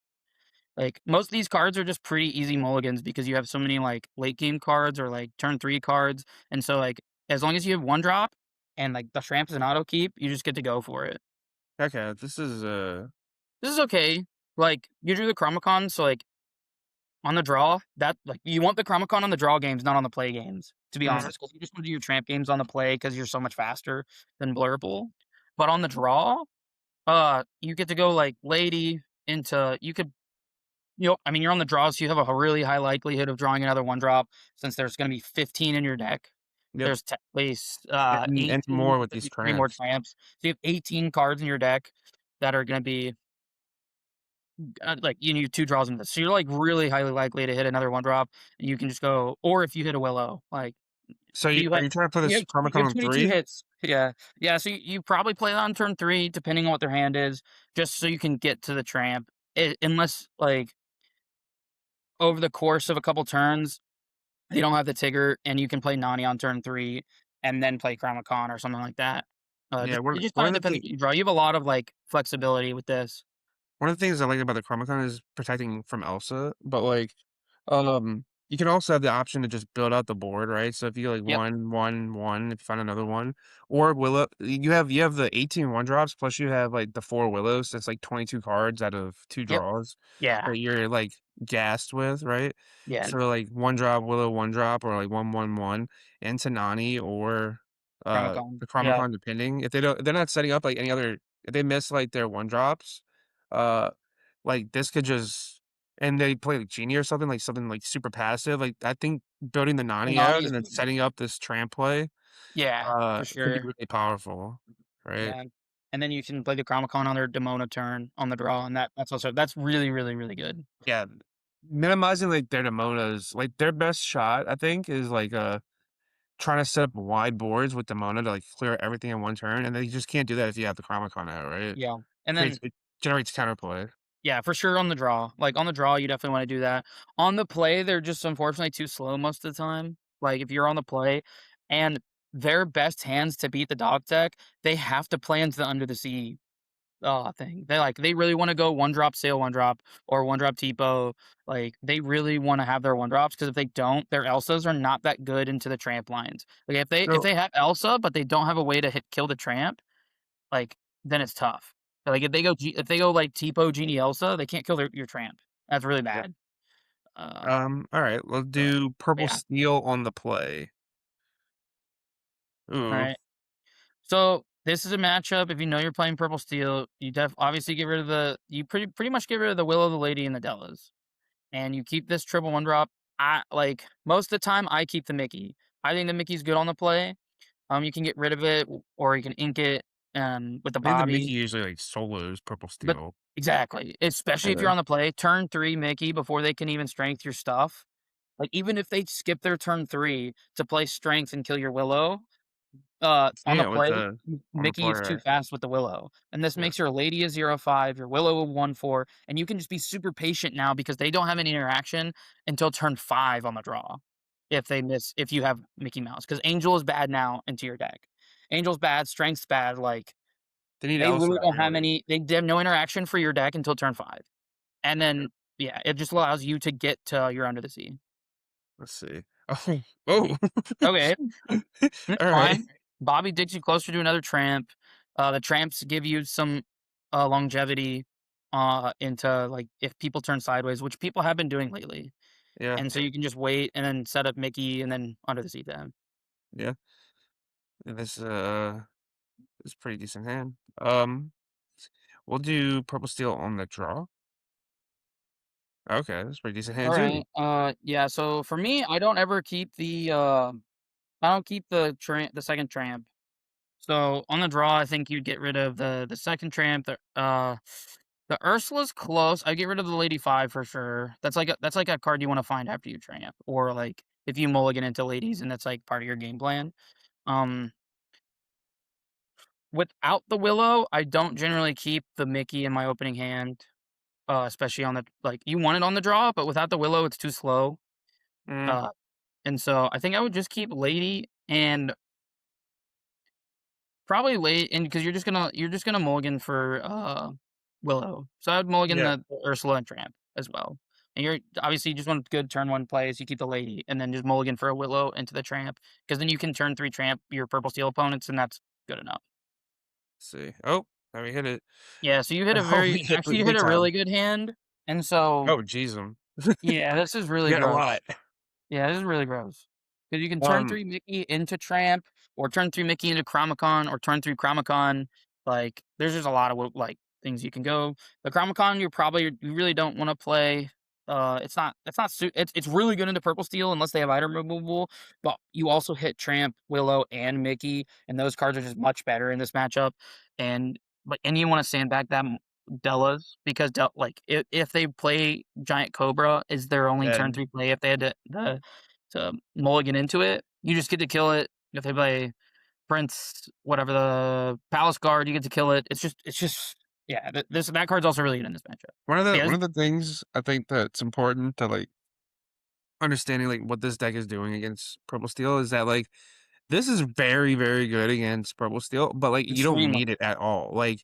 Like, most of these cards are just pretty easy mulligans because you have so many, like, late game cards or, like, turn 3 cards, and so, like, as long as you have 1 drop and, like, the Tramp is an auto keep, you just get to go for it. Okay, this is, This is okay. Like, you drew the Chromicon, so, like, on the draw, that like, you want the Chromicon on the draw games, not on the play games, to be mhm, honest, because you just wanna do your Tramp games on the play because 'cause you're so much faster than Blurple. But on the draw, you get to go, like, Lady into you could I mean, you're on the draw, so you have a really high likelihood of drawing another one drop since there's gonna be 15 in your deck. yep, There's technically and 18, more with there'd these be 3 more tramps. tramps. So you have 18 cards in your deck that are gonna be, like, you need 2 draws into this. So you're, like, really highly likely to hit another one drop, and you can just go or if you hit a Willow, like, So so you are you trying to put you this have you Chromicon have on 22 3? hits. Yeah. Yeah, so you probably play it on turn 3 depending on what their hand is, just so you can get to the tramp. Unless, like, over the course of a couple turns, they don't have the Tigger, and you can play Nani on turn 3 and then play Chromicon or something like that. Yeah, It just one kinda of the depends thing what you draw. You have a lot of, like, flexibility with this. one of the things I like about the Chromicon is protecting from Elsa, but, like, You can also have the option to just build out the board, right? So if you go like Yep, 1, 1, 1, if you find another one, or willow, you have the 18 one drops plus you have like the 4 willows. That's like 22 cards out of 2 yep, draws yeah, that you're like gassed with, right? yeah, So like one drop willow, one drop, or like 1, 1, 1 into Nani or Chromicon, the yeah, Chromicon, depending. If they don't, they're not setting up like any other. If they miss like their one drops, uh, like this could just and they play like Genie or something like super passive. Like I think building the the Nani out Nani's and then setting up this tramp play, yeah, for could be sure, really powerful, right? yeah, and then you can play the Chromicon on their Demona turn on the draw, and that's also that's really, really, really good. Yeah, minimizing like their Demonas, like their best shot, I think, is like trying to set up wide boards with Demona to like clear everything in one turn, and they just can't do that if you have the Chromicon out, right? Yeah, and Creates then it generates counterplay. yeah, for sure on the draw. Like, on the draw, you definitely wanna do that. On the play, they're just unfortunately too slow most of the time. Like, if you're on the play and their best hands to beat the dog deck, they have to play into the under the sea, thing. They really wanna go one drop sail one drop or one drop Tipo. Like, they really wanna have their one drops because if they don't, their Elsas are not that good into the tramp lines. Like, if So they have Elsa, but they don't have a way to kill the tramp, like, then it's tough. Like, if they go, like, Tipo, Genie, Elsa, they can't kill your tramp. That's really yeah. bad. Uh, All right, we'll so, do purple yeah. steel on the play. Ooh, Alright. So, this is a matchup, if you know you're playing purple steel, you obviously get rid of the you pretty much get rid of the Willow, the Lady, and the Dellas, and you keep this triple one drop. Most of the time, I keep the Mickey. I think the Mickey's good on the play. You can get rid of it, or you can ink it, with the I think the Mickey Bobby. usually like solos purple But steel. exactly, especially if you're Okay. on the play, turn 3 Mickey before they can even strength your stuff. Like, even if they skip their turn 3 to play strength and kill your Willow, on the Yeah, with play, the on the Mickey play, is too right? fast with the Willow, and this Yeah. makes your Lady a 0/5, your Willow a 1/4, and you can just be super patient now because they don't have any interaction until turn 5 on the draw. If you have Mickey Mouse, because Angel is bad now into your deck. Angel's bad, Strength's bad, like, They need they Elsa, literally don't have really. they have no interaction for your deck until turn 5. And Yeah. then, yeah, it just allows you to get to your Under the Sea. Let's see. Oh, oh. Okay, it's All right. fine. Bobby digs you closer to another tramp. The tramps give you some, longevity, into, like, if people turn sideways, which people have been doing lately. Yeah, And so you can just wait and then set up Mickey and then Under the Sea then. yeah. This is a pretty decent hand. We'll do purple steel on the draw. Okay, that's a pretty decent hand too. Alright, yeah, so for me, I don't ever keep I don't keep the 2nd tramp. So, on the draw, I think you'd get rid of the 2nd tramp, the Ursula's close, I'd get rid of the Lady 5 for sure. That's like a card you wanna find after you tramp, or, like, if you mulligan into ladies and that's, like, part of your game plan. Um, without the Willow, I don't generally keep the Mickey in my opening hand, especially on the you want it on the draw, but without the Willow, it's too slow. Mm, Uh, and so I think I would just keep Lady and probably late and because you're just gonna mulligan for, Willow. So I would mulligan yeah. the Ursula and Tramp as well. And you're obviously, you just want good turn 1 plays, you keep the Lady, and then just mulligan for a Willow into the Tramp, because then you can turn 3 Tramp your purple steel opponents, and that's good enough. Let's see. Oh, now we hit it. Yeah, so you hit a Oh, we very hit actually, you hit big a time. really good hand, and so Oh, jeez, yeah, this is we really got a lot. gross. Yeah, this is really gross. Because you can turn Um, 3 Mickey into Tramp, or turn 3 Mickey into Chromicon, or turn 3 Chromicon. Like, there's just a lot of things you can go. The Chromicon, you really don't wanna play. It's really good into purple steel unless they have item removal, but you also hit Tramp, Willow, and Mickey, and those cards are just much better in this matchup. And you wanna sandbag them Dellas because if they play Giant Cobra is their only turn dead. 3 play if they had to mulligan into it, you just get to kill it. If they play Prince, whatever the Palace Guard, you get to kill it. It's just yeah, that card's also really good in this matchup. Yeah, One of the things I think that's important to like understanding like what this deck is doing against purple steel is that like this is very, very good against purple steel, but like you don't extremely. need it at all. Like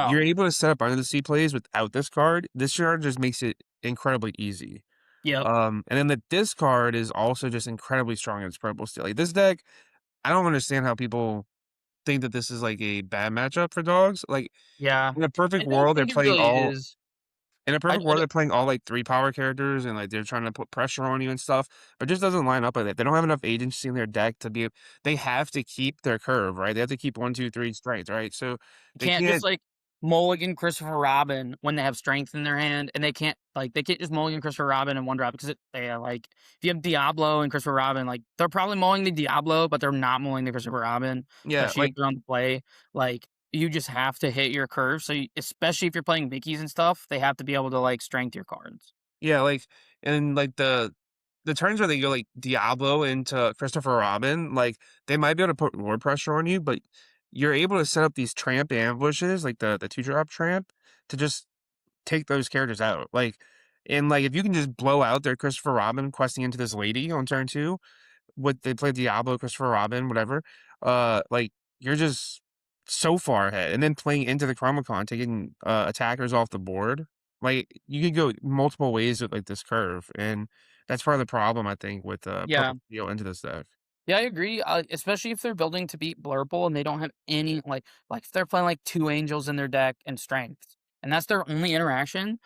you're No. able to set up under the sea plays without this card. This card just makes it incredibly easy. Yep. And then the discard is also just incredibly strong against purple steel. Like this deck, I don't understand how people think that this is like a bad matchup for dogs. Like Yeah. in a I perfect don't world, they're think it playing really all is. in a I perfect world, don't they're playing all like 3 power characters and like they're trying to put pressure on you and stuff, but it just doesn't line up with it. They don't have enough agency in their deck to be they have to keep their curve, right? They have to keep 1, 2, 3 strength, right? So You they can't just, can't like, mulligan Christopher Robin when they have strength in their hand, and they can't just mulligan Christopher Robin and one drop because like, if you have Diablo and Christopher Robin, like, they're probably mulling the Diablo, but they're not mulling the Christopher Robin, yeah, especially if like they're on the play. Like, you just have to hit your curve, so you especially if you're playing Vickies and stuff, they have to be able to, like, strength your cards. yeah, like and like the turns where they go like Diablo into Christopher Robin, like they might be able to put more pressure on you, but you're able to set up these tramp ambushes, like the 2-drop tramp, to just take those characters out. Like, and like if you can just blow out their Christopher Robin questing into this lady on turn 2, what they play Diablo, Christopher Robin, whatever, like you're just so far ahead. And then playing into the Chromicon, taking attackers off the board. Like you could go multiple ways with like this curve. And that's part of the problem, I think, with Yeah. purple steel into this deck. Yeah, I agree, especially if they're building to beat Blurple and they don't have any if they're playing, like, 2 Angels in their deck and Strengths, and that's their only interaction.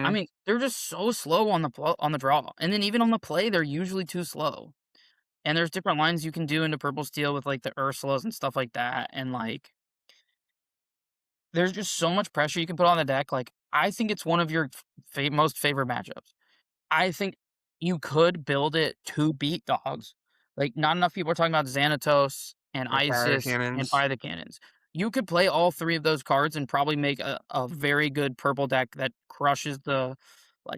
I Mm, mean, they're just so slow on the draw, and then even on the play, they're usually too slow, and there's different lines you can do into Purple Steel with, like, the Ursulas and stuff like that, and, like, there's just so much pressure you can put on the deck, like, I think it's one of your most favorite matchups. I think you could build it to beat dogs. Like, not enough people are talking about Xanatos and or fire Isis and cannons. Fire the Cannons. You could play all 3 of those cards and probably make a very good purple deck that crushes the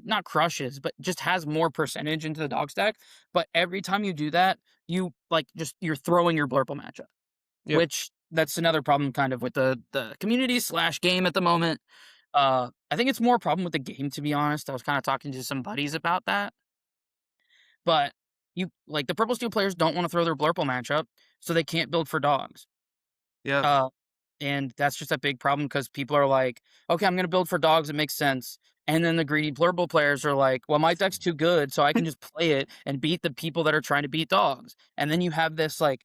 not crushes, but just has more percentage into the dog's deck, but every time you do that, you're throwing your Blurple matchup, Yep. which that's another problem kind of with the community/game at the moment. I think it's more a problem with the game, to be honest. I was kinda talking to some buddies about that. But the purple steel players don't wanna throw their Blurple matchup, so they can't build for dogs. Yep. Uh, and that's just a big problem because people are like, "Okay, I'm gonna build for dogs, it makes sense." And then the greedy Blurple players are like, "Well, my deck's too good, so I can just play it and beat the people that are trying to beat dogs." And then you have this, like,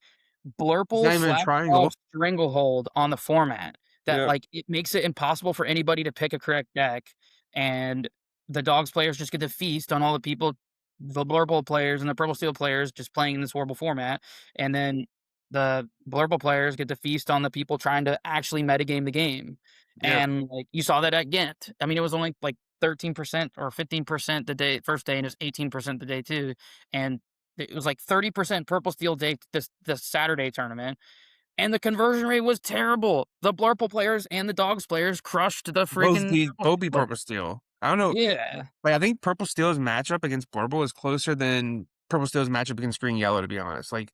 It's Blurple not even a slap triangle. off stranglehold on the format that, Yep. like, it makes it impossible for anybody to pick a correct deck, and the dogs players just get to feast on all the Blurple players and the Purple Steel players just playing in this horrible format, and then the Blurple players get to feast on the people trying to actually metagame the game, Yep. and, like, you saw that at Ghent. I mean, it was only, like, 13% or 15% the day first day, and it was 18% the day 2, and it was, like, 30% Purple Steel day this Saturday tournament, and the conversion rate was terrible. The Blurple players and the Dogs players crushed the freaking Purple Both Steel be purple players. steel. I don't know. Yeah. Like, I think purple steel's matchup against Blurble is closer than purple steel's matchup against green yellow, to be honest. Like,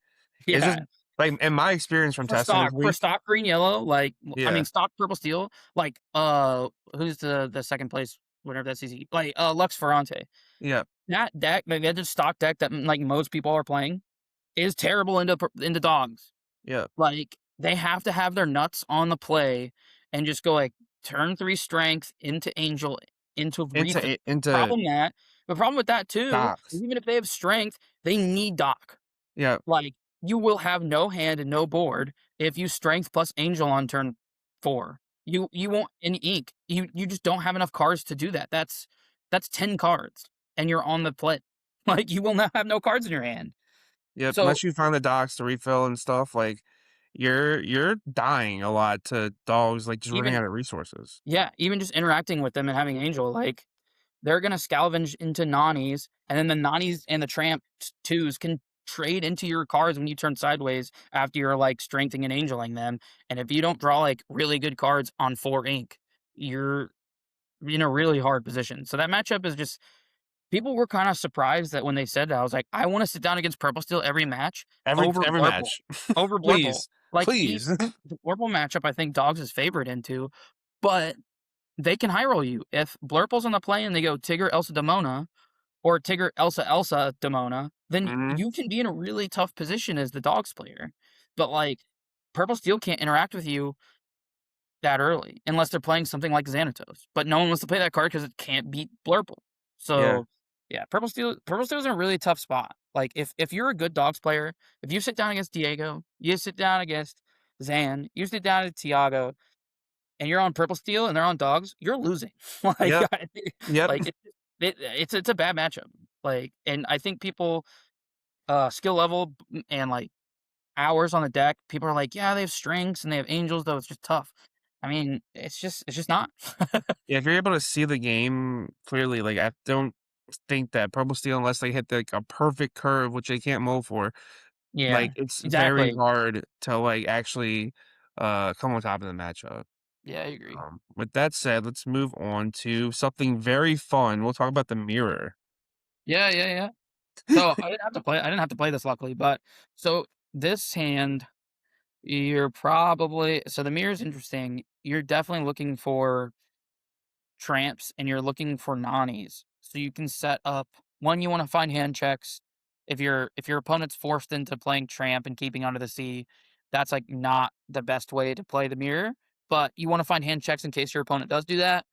it's just Yeah. like in my experience from testing this For week. stock green yellow, I mean Yeah. stock purple steel, who's the second place winner of that CC? Lux Ferrante. Yeah. That deck, like that just stock deck that like most people are playing is terrible into dogs. Yeah. Like they have to have their nuts on the play and just go like turn 3 strength into angel into refill. Into Problem that the problem with that too is docks. even if they have strength, they need dock. Yeah. Like, you will have no hand and no board if you strength plus angel on turn 4. You won't any ink. You just don't have enough cards to do that. That's 10 cards, and you're on the play. Like, you will not have no cards in your hand. Yep. So, Unless you find the docks to refill and stuff, like you're dying a lot to dogs like just running even out of resources. yeah, even just interacting with them and having angel, like, they're gonna scavenge into Nani's, and then the Nani's and the Tramp 2s can trade into your cards when you turn sideways after you're, like, strengthening and angeling them, and if you don't draw, like, really good cards on 4 ink, you're in a really hard position. So that matchup is just people were kinda surprised that when they said that, I was like, "I wanna sit down against Purple Steel every match Every match. Over Blurple." Please. Like, Please. the Blurple matchup, I think Dogs is favored into, but they can high roll you. If Blurple's on the play and they go Tigger, Elsa, Demona, or Tigger, Elsa, Elsa, Demona, then Mhm. you can be in a really tough position as the Dogs player. But, like, Purple Steel can't interact with you that early unless they're playing something like Xanatos. But no one wants to play that card because it can't beat Blurple. Yeah. So Yeah, purple steel's in a really tough spot. Like, if you're a good dogs player, if you sit down against Diego, you sit down against Zan, you sit down against Tiago, and you're on purple steel and they're on dogs, you're losing. Like, Yep, yep. like, it's a bad matchup. Like, and I think people, skill level and, like, hours on the deck, people are like, "Yeah, they have strengths and they have angels, though it's just tough." I mean, it's just not. Yeah, if you're able to see the game clearly, like, I don't think that purple steel, unless they hit, like, a perfect curve, which they can't mold for, Yeah, like, it's very exactly. hard to, like, actually, come on top of the matchup. Yeah, I agree. With that said, let's move on to something very fun. We'll talk about the mirror. Yeah, yeah, yeah. So, I didn't have to play this luckily, but so this hand, you're probably so the mirror's interesting. You're definitely looking for tramps and you're looking for Nanis. So you can set up one, you wanna find hand checks. If your opponent's forced into playing tramp and keeping under the sea, that's, like, not the best way to play the mirror, but you wanna find hand checks in case your opponent does do that.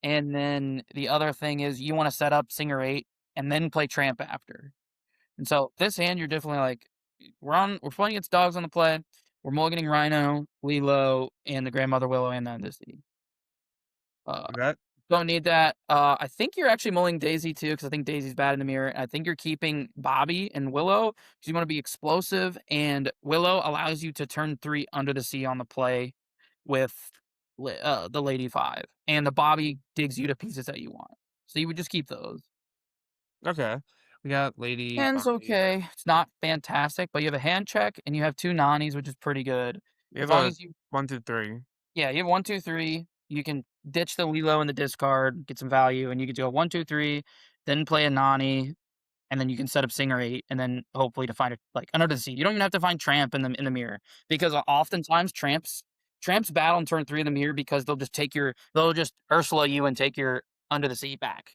And then the other thing is you wanna set up Singer 8 and then play tramp after. And so this hand, you're definitely like, we're playing against dogs on the play. We're mulliganing Rhino, Lilo, and the Grandmother Willow and Nani. Uh, Okay, don't need that. I think you're actually mulling Daisy too, because I think Daisy's bad in the mirror. I think you're keeping Bobby and Willow because you want to be explosive, and Willow allows you to turn 3 under the sea on the play with the Lady 5, and the Bobby digs you to pieces that you want. So you would just keep those. okay. We got Lady Hand's Bonnie. okay. It's not fantastic, but you have a hand check and you have 2 Nanis, which is pretty good. We As have long a as you 1, 2, 3. yeah, you have 1, 2, 3. You can ditch the Lilo in the discard, get some value, and you can do a 1, 2, 3, then play a Nani, and then you can set up Singer 8, and then hopefully to find a like, another seed. You don't even have to find Tramp in the mirror, because oftentimes Tramps battle in turn 3 in the mirror because they'll just Ursula you and take your Under the Sea back.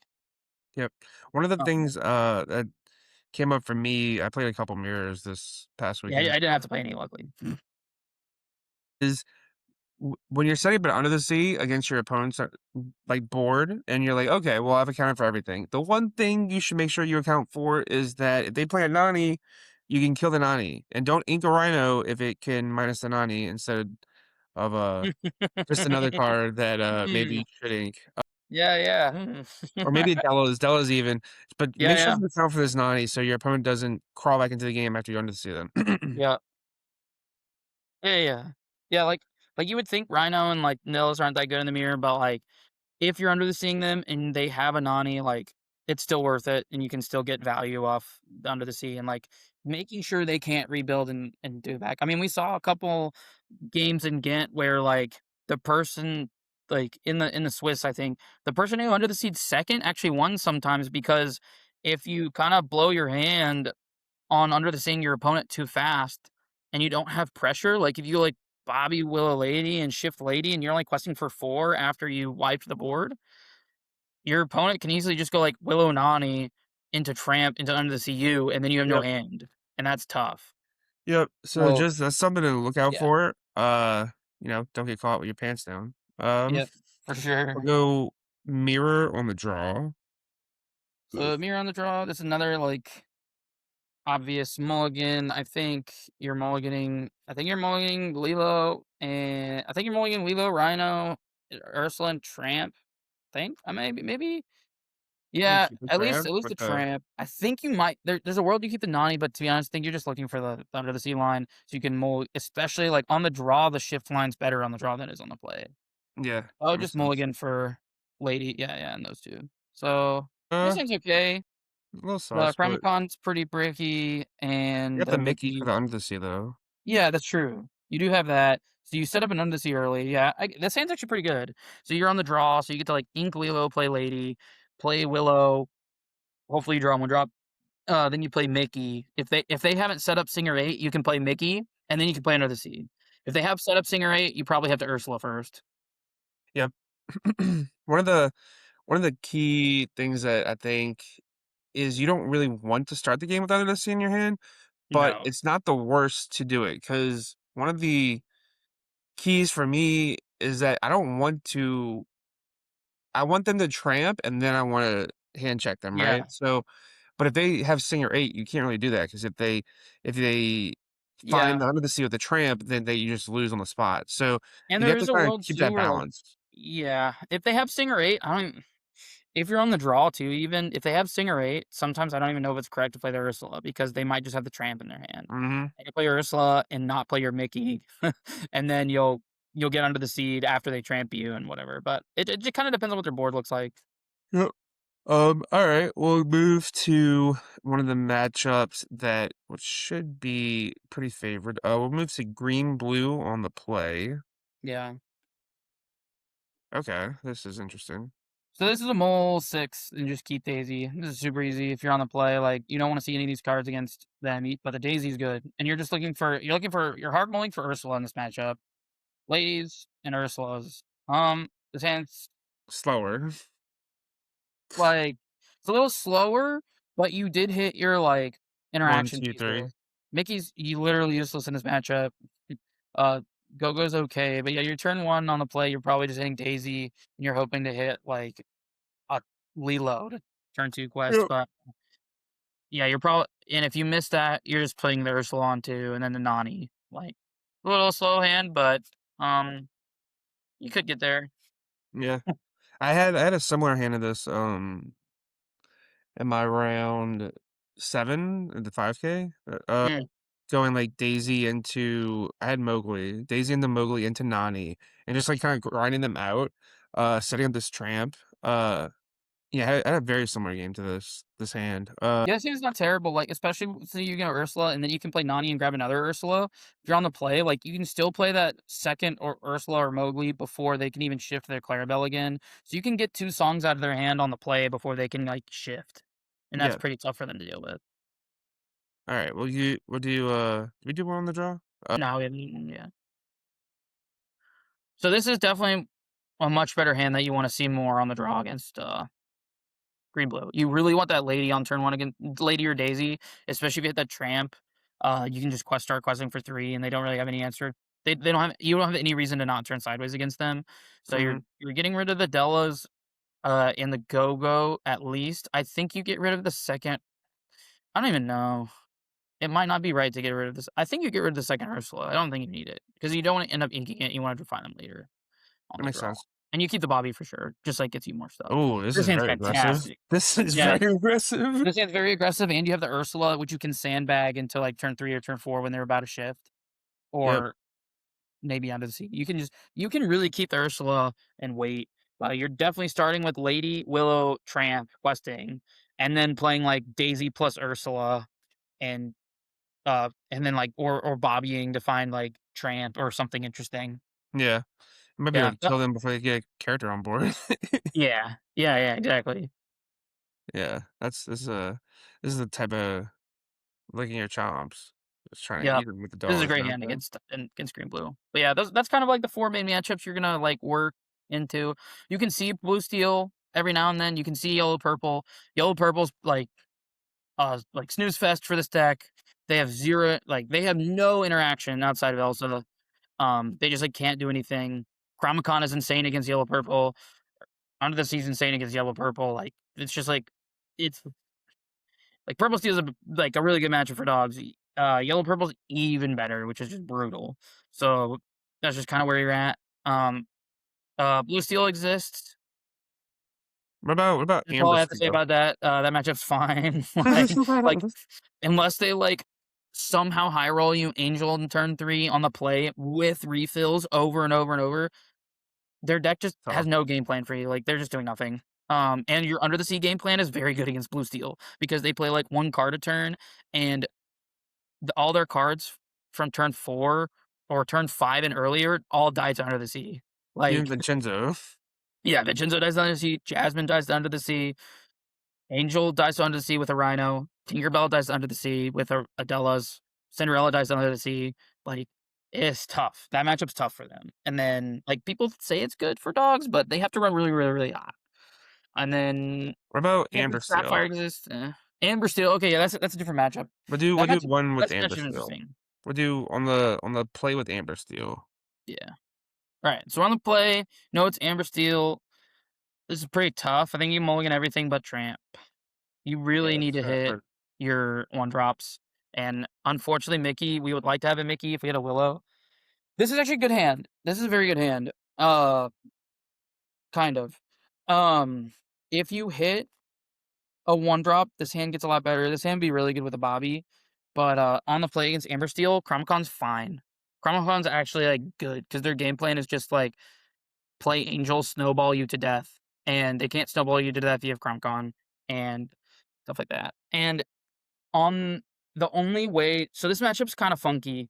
Yep. One of the Um, things, that came up for me, I played a couple mirrors this past yeah, I weekend, didn't have to play any luckily. is when you're setting up an under the sea against your opponent's like board, and you're like, okay, well, I've accounted for everything. The one thing you should make sure you account for is that if they play a Nani, you can kill the Nani, and don't ink a Rhino if it can minus the Nani instead of just another card that maybe you should ink, Yeah, yeah. or maybe Delos even. But Yeah, make sure yeah. you account for this Nani so your opponent doesn't crawl back into the game after you're under the sea. Then, Yeah. Yeah, yeah. Yeah, like, you would think Rhino and, like, Nils aren't that good in the mirror, but, like, if you're under the seeing them and they have a Nani, like, it's still worth it, and you can still get value off the Under the Sea and, like, making sure they can't rebuild and do back. I mean, we saw a couple games in Ghent where, like, the person like, in the Swiss, I think, the person who Under the Seed 2nd actually won sometimes because if you kinda blow your hand on under the seeing your opponent too fast and you don't have pressure, like if you like Bobby Willow Lady and Shift Lady and you're only questing for 4 after you wiped the board, your opponent can easily just go like Willow Nani into Tramp into under the CU and then you have no yep, hand. And that's tough. yep. So So just that's something to look out yeah. for. Don't get caught with your pants down. Yep. For We'll sure. go mirror on the draw. So mirror on the draw. That's another like obvious mulligan. I think you're mulliganing Lilo and I think you're mulliganing Lilo, Rhino, Ursula, and Tramp. Think I maybe You yeah, keep the at tramp least with the the tramp. I think you might there's a world you keep the Nani, but to be honest, I think you're just looking for the under the sea line so you can mold especially like on the draw, the shift line's better on the draw than it is on the play. yeah, Oh, that makes just sense. mulligan for lady. Yeah, yeah, and those two. So this Uh, seems okay. a little The sus, but Chromicon's pretty bricky you and got the the Mickey for Mickey. the under the sea though. Yeah, that's true. You do have that. So you set up an under the sea early. Yeah, that sounds actually pretty good. So you're on the draw, so you get to like ink Lilo, play lady, play Willow. Hopefully you draw one drop. Then you play Mickey. If they haven't set up Singer 8, you can play Mickey, and then you can play Under the Sea. If they have set up Singer 8, you probably have to Ursula first. Yep. One of the one of the key things that I think is you don't really want to start the game with under the sea in your hand, but No. it's not the worst to do it because one of the keys for me is that I don't want to I want them to tramp, and then I wanna hand check them, right? Yeah. So, but if they have Singer 8, you can't really do that because if they find Yeah. the under the sea with the tramp, then you just lose on the spot. So And you there have to is a kinda world keep too that where, like, balance. yeah, if they have Singer 8, I don't if you're on the draw too even, if they have Singer 8, sometimes I don't even know if it's correct to play the Ursula because they might just have the tramp in their hand. Mhm. And you play your Ursula and not play your Mickey, and then you'll get under the seed after they tramp you and whatever, but it just kinda depends on what their board looks like. Yep. Alright, we'll move to one of the matchups that which should be pretty favored. We'll move to green blue on the play. Yeah. Okay, this is interesting. So this is a mole 6 and just keep Daisy. This is super easy if you're on the play, like, you don't wanna see any of these cards against them, but the Daisy's good, and you're hard mulling for Ursula in this matchup. Ladies and Ursulas. This hand's, Slower. like, it's a little slower, but you did hit your, like, One, interaction two, piece there. three. Mickey's literally useless in this matchup. Uh, Go-Go's okay, but yeah, your turn 1 on the play, you're probably just hitting Daisy, and you're hoping to hit, like, a Lilo turn 2 quest, Yep. but yeah, you're probably and if you miss that, you're just putting the Ursula on 2 and then the Nani, like, a little slow hand, but, um, you could get there. Yeah. I had a similar hand to this, in my round 7 in the 5K. Mm. Going, like, Daisy into I had Mowgli, Daisy into Mowgli into Nani, and just, like, kinda grinding them out, setting up this tramp. Yeah, I had a very similar game to this hand. Yeah, this game's not terrible, like, especially so you get Ursula, and then you can play Nani and grab another Ursula. If you're on the play, like, you can still play that second or Ursula or Mowgli before they can even shift their Clarabelle again. So you can get 2 songs out of their hand on the play before they can, like, shift, and that's Yeah. pretty tough for them to deal with. Alright, did we do one on the draw? No, we haven't yeah. So this is definitely a much better hand that you wanna see more on the draw against, green blue. You really want that lady on turn 1 against lady or Daisy, especially if you hit that tramp. You can just start questing for 3 and they don't really have any answer. They don't have you don't have any reason to not turn sideways against them. So Mhm. you're getting rid of the Dellas, and the Go-Go at least. I think you get rid of the second I don't even know. It might not be right to get rid of this. I think you get rid of the second Ursula. I don't think you need it because you don't wanna end up inking it, you wanna refine them later on That the makes draw. sense. And you keep the Bobby for sure, just, like, gets you more stuff. Oh, this This is hand's very aggressive. fantastic. This is Yeah. very aggressive. This hand's very aggressive, and you have the Ursula, which you can sandbag into, like, turn 3 or turn 4 when they're about to shift, Yep. or maybe under the sea. You can really keep the Ursula and wait. You're definitely starting with Lady, Willow, Tramp, questing, and then playing, like, Daisy plus Ursula, and, and then, like or Bobbying to find, like, Tramp or something interesting. Yeah. You might be able Yeah. to kill them before they get a character on board. Yeah. Yeah, yeah, exactly. Yeah, this is the type of licking your chops. Just trying to Yep. eat them with the This is a dollars great and hand everything. against green blue. But yeah, that's kind of like the 4 main matchups you're gonna, like, work into. You can see blue steel every now and then, you can see yellow purple. Yellow purple's like snooze fest for this deck. They have 0 like, they have no interaction outside of Elsa. They just, like, can't do anything. Chromicon is insane against yellow purple. Under the Sea's insane against yellow purple, like, it's just it's like, purple steel is a really good matchup for dogs. Yellow purple's even better, which is just brutal. So, that's just kinda where you're at. Um, blue steel exists. What about That's all amber I have to say steel? about that. That matchup's fine. Like, unless they, like, somehow high roll you Angel in turn 3 on the play with refills over and over and over, their deck just has Tough. no game plan for you, like, they're just doing nothing. And your Under the Sea game plan is very good against blue steel because they play, like, 1 card a turn, and all their cards from turn 4 or turn 5 and earlier all die to Under the Sea. Even Like, Vincenzo. yeah, Vincenzo dies to Under the Sea, Jasmine dies to Under the Sea, Angel dies to Under the Sea with a Rhino, Tinkerbell dies to Under the Sea with a Adela's, Cinderella dies to Under the Sea. Like, it's tough. That matchup's tough for them. And then, like, people say it's good for dogs, but they have to run really, really, really hot. And then What about Captain amber steel? Sapphire exists. Amber Steel. Okay, yeah, that's a different matchup. We'll That do matchup one with that's amber matchup steel. interesting. We'll do on the play with amber steel. Yeah. Right. So on the play, no, it's Amber Steel. This is pretty tough. I think you mulligan everything but tramp. You Yeah, really need that's to hit fair. your one drops. And unfortunately, Mickey, we would like to have a Mickey if we had a Willow. This is actually a good hand. This is a very good hand. Kind of. Um, if you hit a one drop, this hand gets a lot better. This hand would be really good with a Bobby. But on the play against Amber Steel, Chromicon's fine. Chromicon's actually like good because their game plan is just like play Angel, snowball you to death, and they can't snowball you to death if you have Chromicon and stuff like that. And on the only way, so this matchup's kind of funky.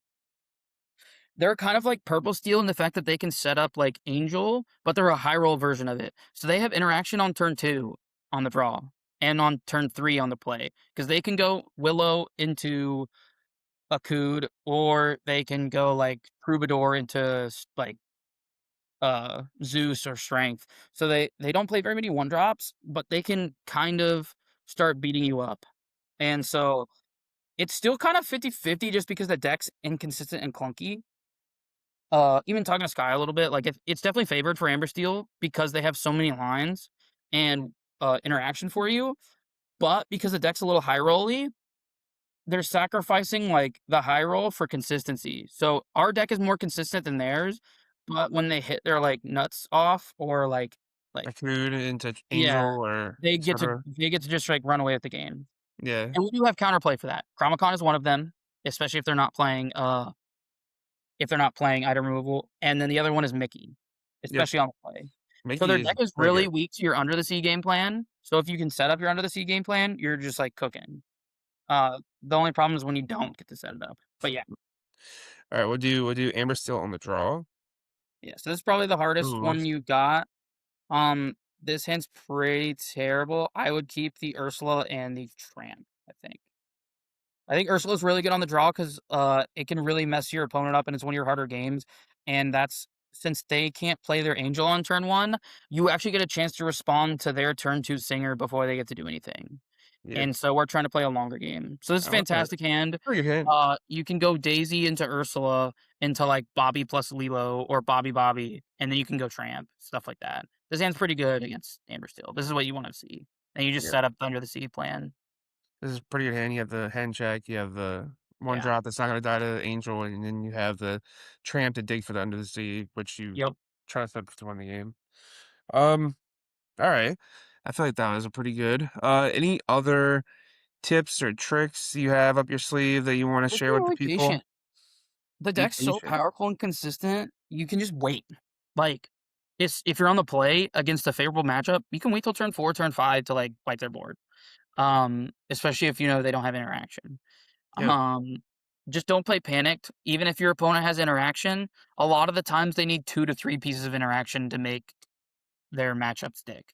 They're kind of like Purple Steel in the fact that they can set up like Angel, but they're a high roll version of it. So they have interaction on turn 2 on the draw and on turn 3 on the play because they can go Willow into a Cood or they can go like Troubadour into like Zeus or Strength. So they don't play very many one drops, but they can kind of start beating you up. And so it's still kind of 50-50 just because the deck's inconsistent and clunky. Even talking to Sky a little bit, like it's definitely favored for Amber Steel because they have so many lines and interaction for you. But because the deck's a little high rolly, they're sacrificing like the high roll for consistency. So our deck is more consistent than theirs, but when they hit their like nuts off or like Like food into yeah, Angel or they get to etc. they get to just like run away with the game. Yeah. And we do have counterplay for that. Chromicon is one of them, especially if they're not playing item removal, and then the other one is Mickey, Yep. especially on the play. So Mickey their is deck is pretty really good. weak to your under the sea game plan. So if you can set up your under the sea game plan, you're just like cooking. The only problem is when you don't get to set it up. But yeah, All right, we'll do Amber Steel on the draw. yeah. So this is probably the hardest Ooh, one you got. This hand's pretty terrible. I would keep the Ursula and the Tramp, I think. I think Ursula's really good on the draw because it can really mess your opponent up, and it's one of your harder games. And that's since they can't play their Angel on turn 1, you actually get a chance to respond to their turn 2 Singer before they get to do anything. yeah. And so we're trying to play a longer game. So this is a I like that. fantastic hand. Pretty good hand. You can go Daisy into Ursula into like Bobby plus Lilo or Bobby, and then you can go Tramp, stuff like that. This hand's pretty good against Amber Steel. This is what you want to see. And you just Yeah. set up the under the sea plan. This is a pretty good hand. You have the hand check, you have the one Yeah. drop that's not gonna die to the Angel, and then you have the Tramp to dig for the under the sea, which you Yep. try to set up to win the game. Um, alright. I feel like that was a pretty good. Any other tips or tricks you have up your sleeve that you wanna Just share be with the really people? patient. The Be deck's so patient. powerful and consistent, you can just wait. Like, it's if you're on the play against a favorable matchup, you can wait till turn 4, turn 5 to, like, wipe their board. Especially if you know they don't have interaction. Yep. Um, just don't play panicked. Even if your opponent has interaction, a lot of the times they need 2 to 3 pieces of interaction to make their matchup stick.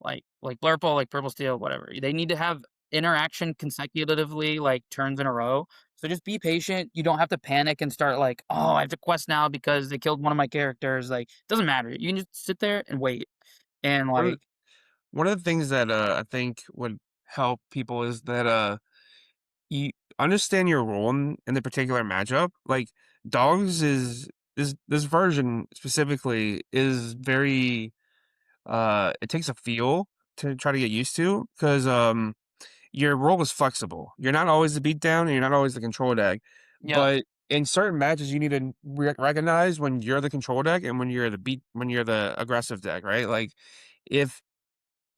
Like Blurple, like Purple Steel, whatever. They need to have interaction consecutively, like, turns in a row. So just be patient. You don't have to panic and start like, "Oh, I have to quest now because they killed one of my characters." Like, doesn't matter. You can just sit there and wait. And, One of like one of the things that, I think would help people is that, you understand your role in the particular matchup. Like, dogs is this version specifically is very, it takes a feel to try to get used to because your role is flexible. You're not always the beatdown and you're not always the control deck, Yep. but in certain matches, you need to recognize when you're the control deck and when you're the aggressive deck, right? Like, if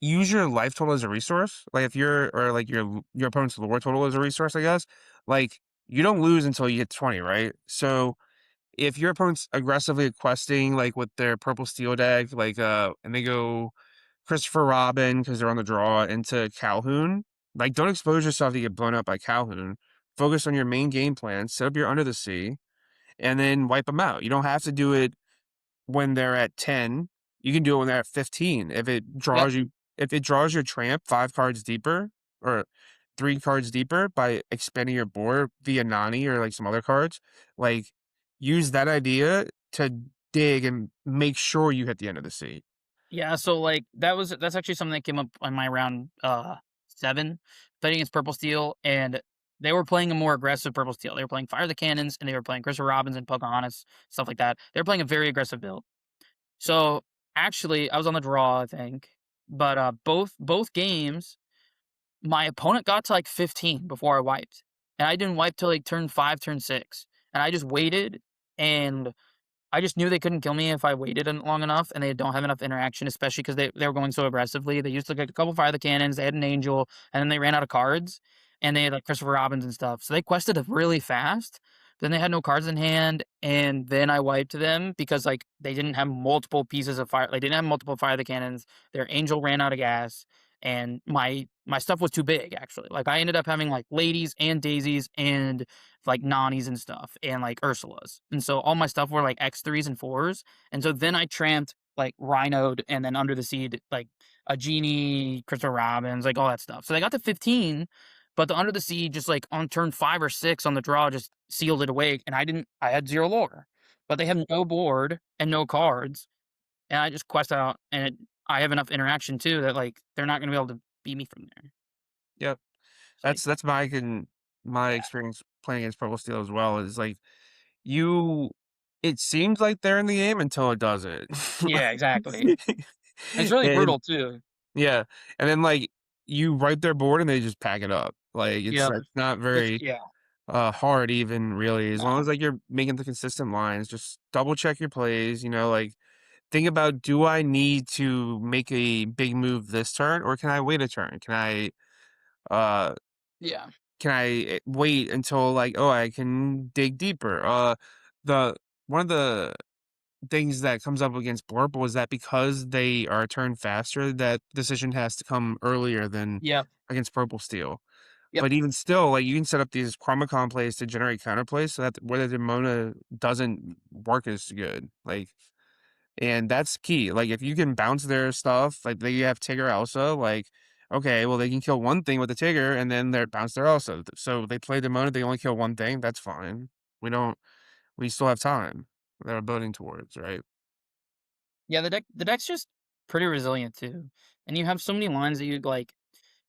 use your life total as a resource. Like if you're or like your opponent's lore total as a resource, I guess. Like you don't lose until you hit 20, right? So if your opponent's aggressively questing like with their purple steel deck, like and they go Christopher Robin because they're on the draw into Calhoun, like don't expose yourself to get blown up by Calhoun. Focus on your main game plan, set up your under the sea, and then wipe them out. You don't have to do it when they're at 10, you can do it when they're at 15. Yep. If it draws your tramp 5 cards deeper or 3 cards deeper by expanding your board via Nani or like some other cards, like use that idea to dig and make sure you hit the end of the sea. Yeah, so, like, that's actually something that came up on my round, 7, playing against Purple Steel, and they were playing a more aggressive Purple Steel. They were playing Fire the Cannons, and they were playing Christopher Robins and Pocahontas, stuff like that. They were playing a very aggressive build. So, Actually, I was on the draw, I think, but, both games, my opponent got to, like, 15 before I wiped, and I didn't wipe till, like, turn 5, turn 6, and I just waited, and I just knew they couldn't kill me if I waited long enough, and they don't have enough interaction, especially because they were going so aggressively. They used, like, a couple Fire the Cannons, they had an Angel, and then they ran out of cards, and they had, like, Christopher Robins and stuff, so they quested it really fast. Then they had no cards in hand, and then I wiped them because, like, they didn't have multiple pieces of fire, they didn't have multiple Fire the Cannons, their Angel ran out of gas, and my stuff was too big, actually. Like, I ended up having, like, ladies and daisies and, like, Nani's and stuff and, like, Ursula's, and so all my stuff were, like, X3s and 4s, and so then I tramped, like, Rhino'd and then Under the Seed, like, a Genie, Christopher Robins, like, all that stuff. So they got to 15, but the Under the Sea just, like, on turn 5 or 6 on the draw just sealed it away, and I had 0 lore. But they have no board and no cards, and I just quest out, and I have enough interaction too that, like, they're not gonna be able to beat me from there. Yep. It's like, That's my yeah. experience playing against Purple Steel as well, is, like, you it seems like they're in the game until it doesn't. Yeah, exactly. Like It's really and brutal too. yeah, and then, like, you wipe their board and they just pack it up. Like, Yep. it's not It's very, yeah, hard even really, as long no. as, like, you're making the consistent lines, just double check your plays, like, think about, "Do I need to make a big move this turn, or can I wait a turn? Uh Yeah. can I wait until, like, oh, I can dig deeper?" The one of the things that comes up against Blurple is that because they are a turn faster, that decision has to come earlier than Yep. against Purple Steel. Yep. But even still, like, you can set up these Chromicon plays to generate counterplays so that where the Demona doesn't work as good, like, and that's key. Like, if you can bounce their stuff, like, they have Tigger Elsa, like, okay, well, they can kill one thing with the Tigger, and then they're bounce their Elsa. So they play Demona, they only kill one thing, that's fine. We don't we still have time that we're building towards, right? Yeah, the deck's just pretty resilient too, and you have so many lines that you like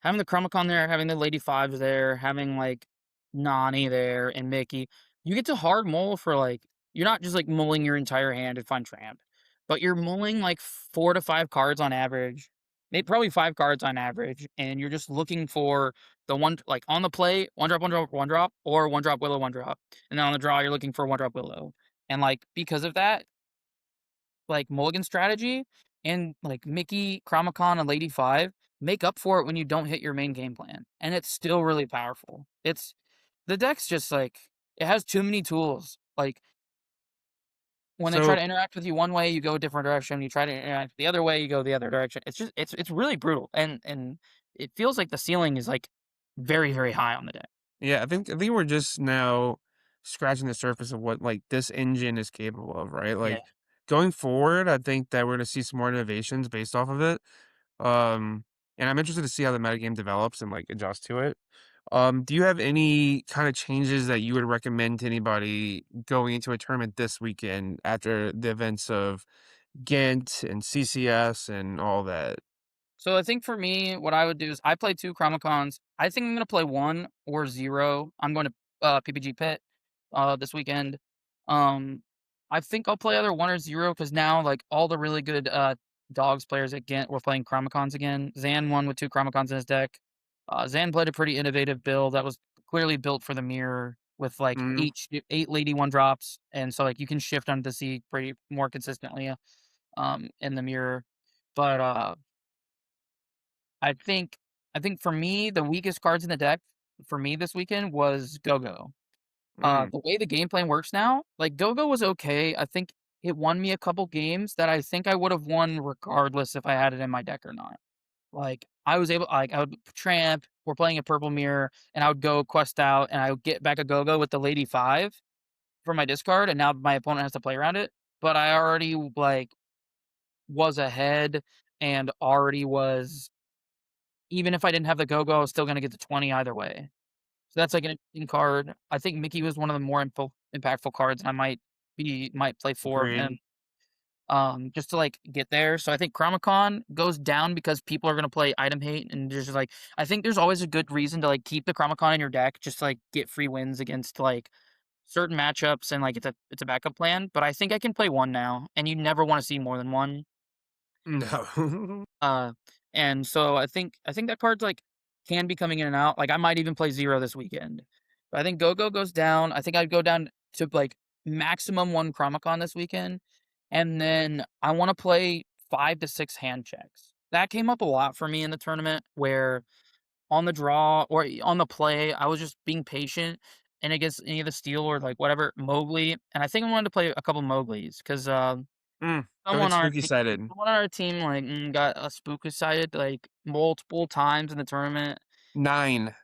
having the Chromicon there, having the Lady Fives there, having like Nani there and Mickey. You get to hard mull for like you're not just like mulling your entire hand to find tramp, but you're mulling like 4 to 5 cards on average, maybe probably 5 cards on average, and you're just looking for the one like on the play, one drop, one drop, or one drop Willow, one drop, and then on the draw you're looking for one drop Willow, and like because of that, like, Mulligan strategy and, like, Mickey, Chromicon, and Lady 5 make up for it when you don't hit your main game plan, and it's still really powerful. It's the deck's just, like it has too many tools. Like, when they try So to interact with you one way, you go a different direction, you try to interact the other way, you go the other direction. It's just it's really brutal, and it feels like the ceiling is, like, very, very high on the deck. yeah, I think we're just now scratching the surface of what, like, this engine is capable of, right? Yeah. Like, going forward, I think that we're gonna see some more innovations based off of it. Um, and I'm interested to see how the metagame develops and, like, adjust to it. Do you have any kind of changes that you would recommend to anybody going into a tournament this weekend after the events of Ghent and CCS and all that? So I think for me, what I would do is I play 2 Chromicons. I think I'm gonna play 1 or 0. I'm going to, PPG Pit, this weekend. Um, I think I'll play either 1 or 0 because now, like, all the really good, Dogs players again were playing Chromicons again. Zan won with 2 Chromicons in his deck. Zan played a pretty innovative build that was clearly built for the mirror with, like, Mm, 8 Lady 1 drops, and so, like, you can shift under the sea pretty more consistently, in the mirror. But, I think I think for me, the weakest cards in the deck for me this weekend was Go-Go. mm, The way the game plan works now, like, Go-Go was okay. I think it won me a couple games that I think I would have won regardless if I had it in my deck or not. Like, I would tramp, we're playing a purple mirror, and I would go quest out, and I would get back a Go-Go with the Lady 5 from my discard, and now my opponent has to play around it. But I already, like, was ahead and already was even if I didn't have the Go-Go, I was still gonna get the 20 either way. So that's, like, an interesting card. I think Mickey was one of the more impactful cards. I might play 4 of him, agreed. just to, like, get there. So I think Chromicon goes down because people are gonna play item hate, and there's just, like I think there's always a good reason to, like, keep the Chromicon in your deck just to, like, get free wins against, like, certain matchups and, like, it's a backup plan, but I think I can play 1 now, and you never wanna see more than 1. No. Uh, and so I think that card's, like, can be coming in and out. Like, I might even play 0 this weekend. But I think Go-Go goes down. I think I'd go down to, like, maximum 1 Chromicon this weekend, and then I wanna play 5 to 6 hand checks. That came up a lot for me in the tournament where on the draw or on the play, I was just being patient, and against any of the steel or, like, whatever, Mowgli, and I think I wanted to play a couple Mowglis 'cause, Don't get spooky sided. someone on our team, like, got, spook excited, like, multiple times in the tournament. 9.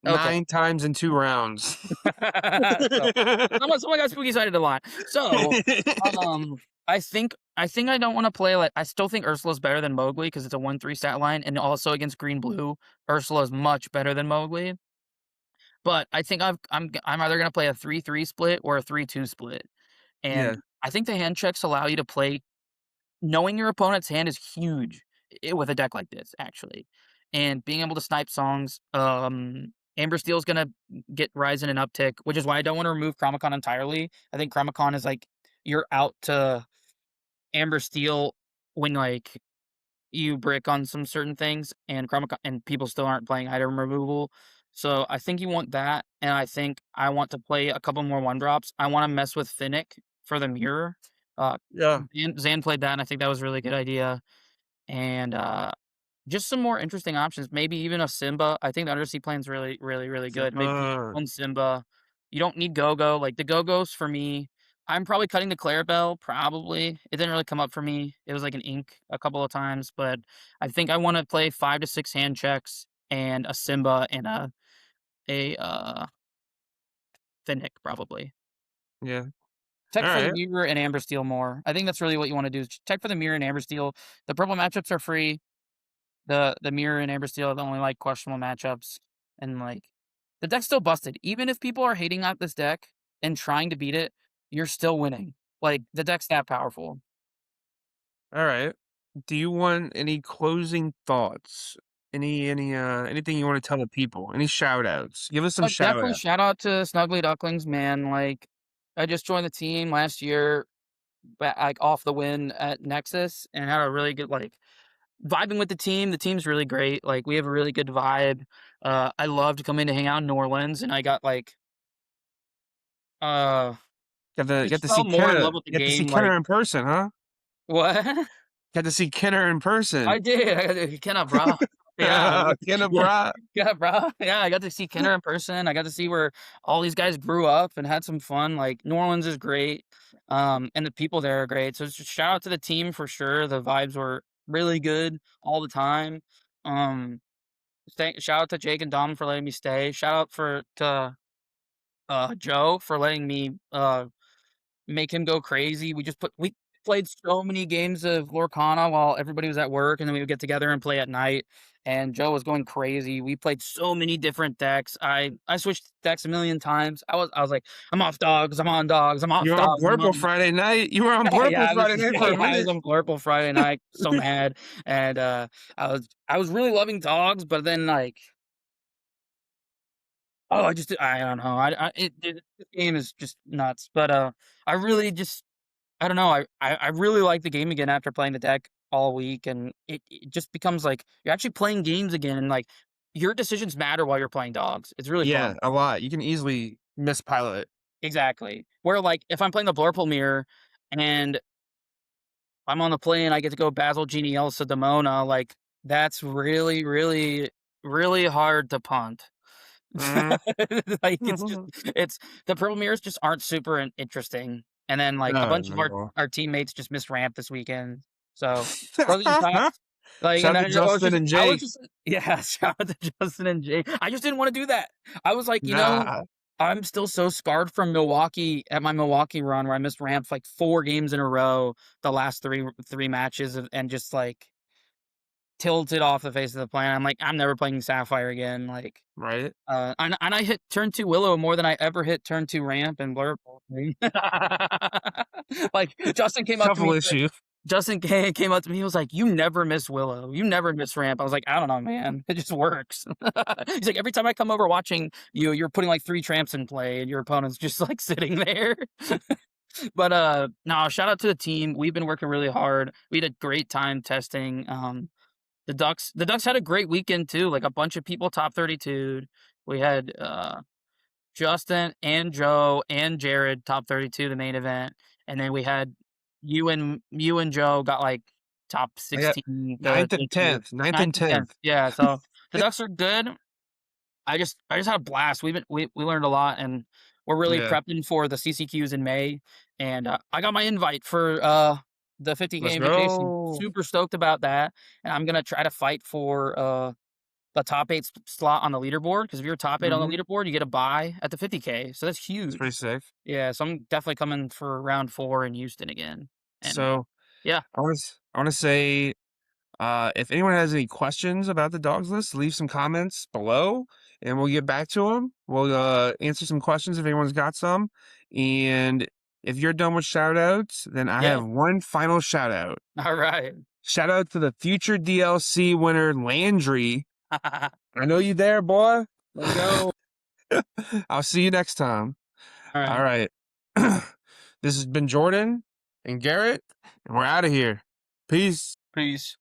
Okay. 9 times in 2 rounds. So, someone got spooky excited a lot. So, um, I think I don't wanna play, like I still think Ursula's better than Mowgli because it's a 1-3 stat line, and also against green blue, Ursula is much better than Mowgli. But I think I'm either gonna play a 3-3 split or a 3-2 split, Yeah. and I think the hand checks allow you to play knowing your opponent's hand is huge with a deck like this, actually, and being able to snipe songs. Amber Steel's gonna get Ryzen and uptick, which is why I don't want to remove Chromicon entirely. I think Chromicon is like you're out to Amber Steel when like you brick on some certain things, and Chromicon and people still aren't playing item removal. So I think you want that, and I think I want to play a couple more one drops. I want to mess with Finnick for the mirror. Uh, Yeah. Zan played that, and I think that was a really good idea. And just some more interesting options. Maybe even a Simba. I think the Undersea plan's really, really, really good. Maybe Uh, one Simba. You don't need Go-Go. Like the Go-Go's for me. I'm probably cutting the Clarabelle. Probably. It didn't really come up for me. It was like an ink a couple of times, but I think I want to play 5 to 6 hand checks and a Simba and a Finnick probably. yeah. Tech for the Alright. mirror and Amber Steel more. I think that's really what you want to do. Is tech for the mirror and Amber Steel. The purple matchups are free. The mirror and Amber Steel are the only, like, questionable matchups, and, like, the deck's still busted. Even if people are hating out this deck and trying to beat it, you're still winning. Like, the deck's that powerful. Alright. Do you want any closing thoughts? Anything you wanna tell the people? Any shout outs? Give us some shout Definitely outs. shout out to Snuggly Ducklings, man, like, I just joined the team last year, like, off the win at Nexus and had a really good, like vibing with the team. The team's really great, like, we have a really good vibe. I love to come in to hang out in New Orleans, and I got, like, uh Got just to fell see more in Kenna love with the Got to see game, like Kenner in person, huh? what? Got to see Kenner in I person. did, I got to Kenna, bro. Yeah, Kenna yeah, Bra yeah, bro. Yeah, I got to see Kenner in person, I got to see where all these guys grew up and had some fun, like, New Orleans is great, and the people there are great, so just shout out to the team for sure, the vibes were really good all the time. Um, shout out to Jake and Dom for letting me stay, shout out to, Joe for letting me, make him go crazy. We played so many games of Lorcana while everybody was at work, and then we would get together and play at night, and Joe was going crazy. We played so many different decks. I switched decks a million times. I was like, "I'm off dogs, I'm on dogs, I'm You off were on dogs, I'm Blurple on." Friday night. You were on Yeah, Blurple I was Friday night for a yeah, I was minute. on Blurple Friday night, so mad, and, I was really loving dogs, but then, like, oh, I don't know. This game is just nuts, but, I really just I don't know, I really like the game again after playing the deck all week, and it just becomes like you're actually playing games again, and, like, your decisions matter while you're playing dogs. It's really Yeah, fun. a lot. You can easily mispilot. Exactly. Where, like, if I'm playing the Blurple Mirror and I'm on the play and I get to go Basil, Genie, Elsa, Demona, like, that's really, really, really hard to punt. Mhm. Like, it's the purple mirrors just aren't super interesting, and then, like, a No, bunch of our no. our teammates just missed ramp this weekend, so pros and cons, like, Shout and out to Justin and I was Jake. just yeah, shout out to Justin and Jay. I just didn't wanna do that. I was like, Nah. I'm still so scarred from Milwaukee at my Milwaukee run where I missed ramp, like, 4 games in a row, the last 3 matches and just, like, tilted off the face of the planet. I'm like, "I'm never playing Sapphire again," like, Right? and I hit turn 2 Willow more than I ever hit turn 2 Ramp and Blur. Like, Justin came up to Couple me issue. came up to me, he was like, "You never miss Willow. You never miss Ramp." I was like, "I don't know, man. It just works." He's like, "Every time I come over watching you, you're putting, like, 3 tramps in play, and your opponent's just, like, sitting there." But, no, shout out to the team. We've been working really hard. We had a great time testing, the Ducks had a great weekend too, like, a bunch of people top 32'd. We had, Justin and Joe and Jared top 32, the main event, and then we had you and Joe got, like, top I got 16, the ninth and two 10th, ninth 9th and and 10th. 10th. Yeah, so the Ducks are good. I just had a blast. We learned a lot, and we're really Yeah, prepping for the CCQs in May, and, I got my invite for, the 50K let's invitation. go. Super stoked about that, and I'm gonna try to fight for, the top 8 slot on the leaderboard. Because if you're top 8 on the Mhm, leaderboard, you get a bye at the 50K, so that's it's pretty huge. sick. Yeah, so I'm definitely coming for round 4 in Houston again, and, So, yeah, I wanna say, if anyone has any questions about the dogs list, leave some comments below, and we'll get back to them. We'll, answer some questions if anyone's got some, and if you're done with shout outs, then I yeah. have one final shout out. Alright. Shout out to the future DLC winner, Landry. I know you there, boy. Let's go. I'll see you next time. All Alright. right. This has been Jordan and Garrett, and we're out of here. Peace. Peace.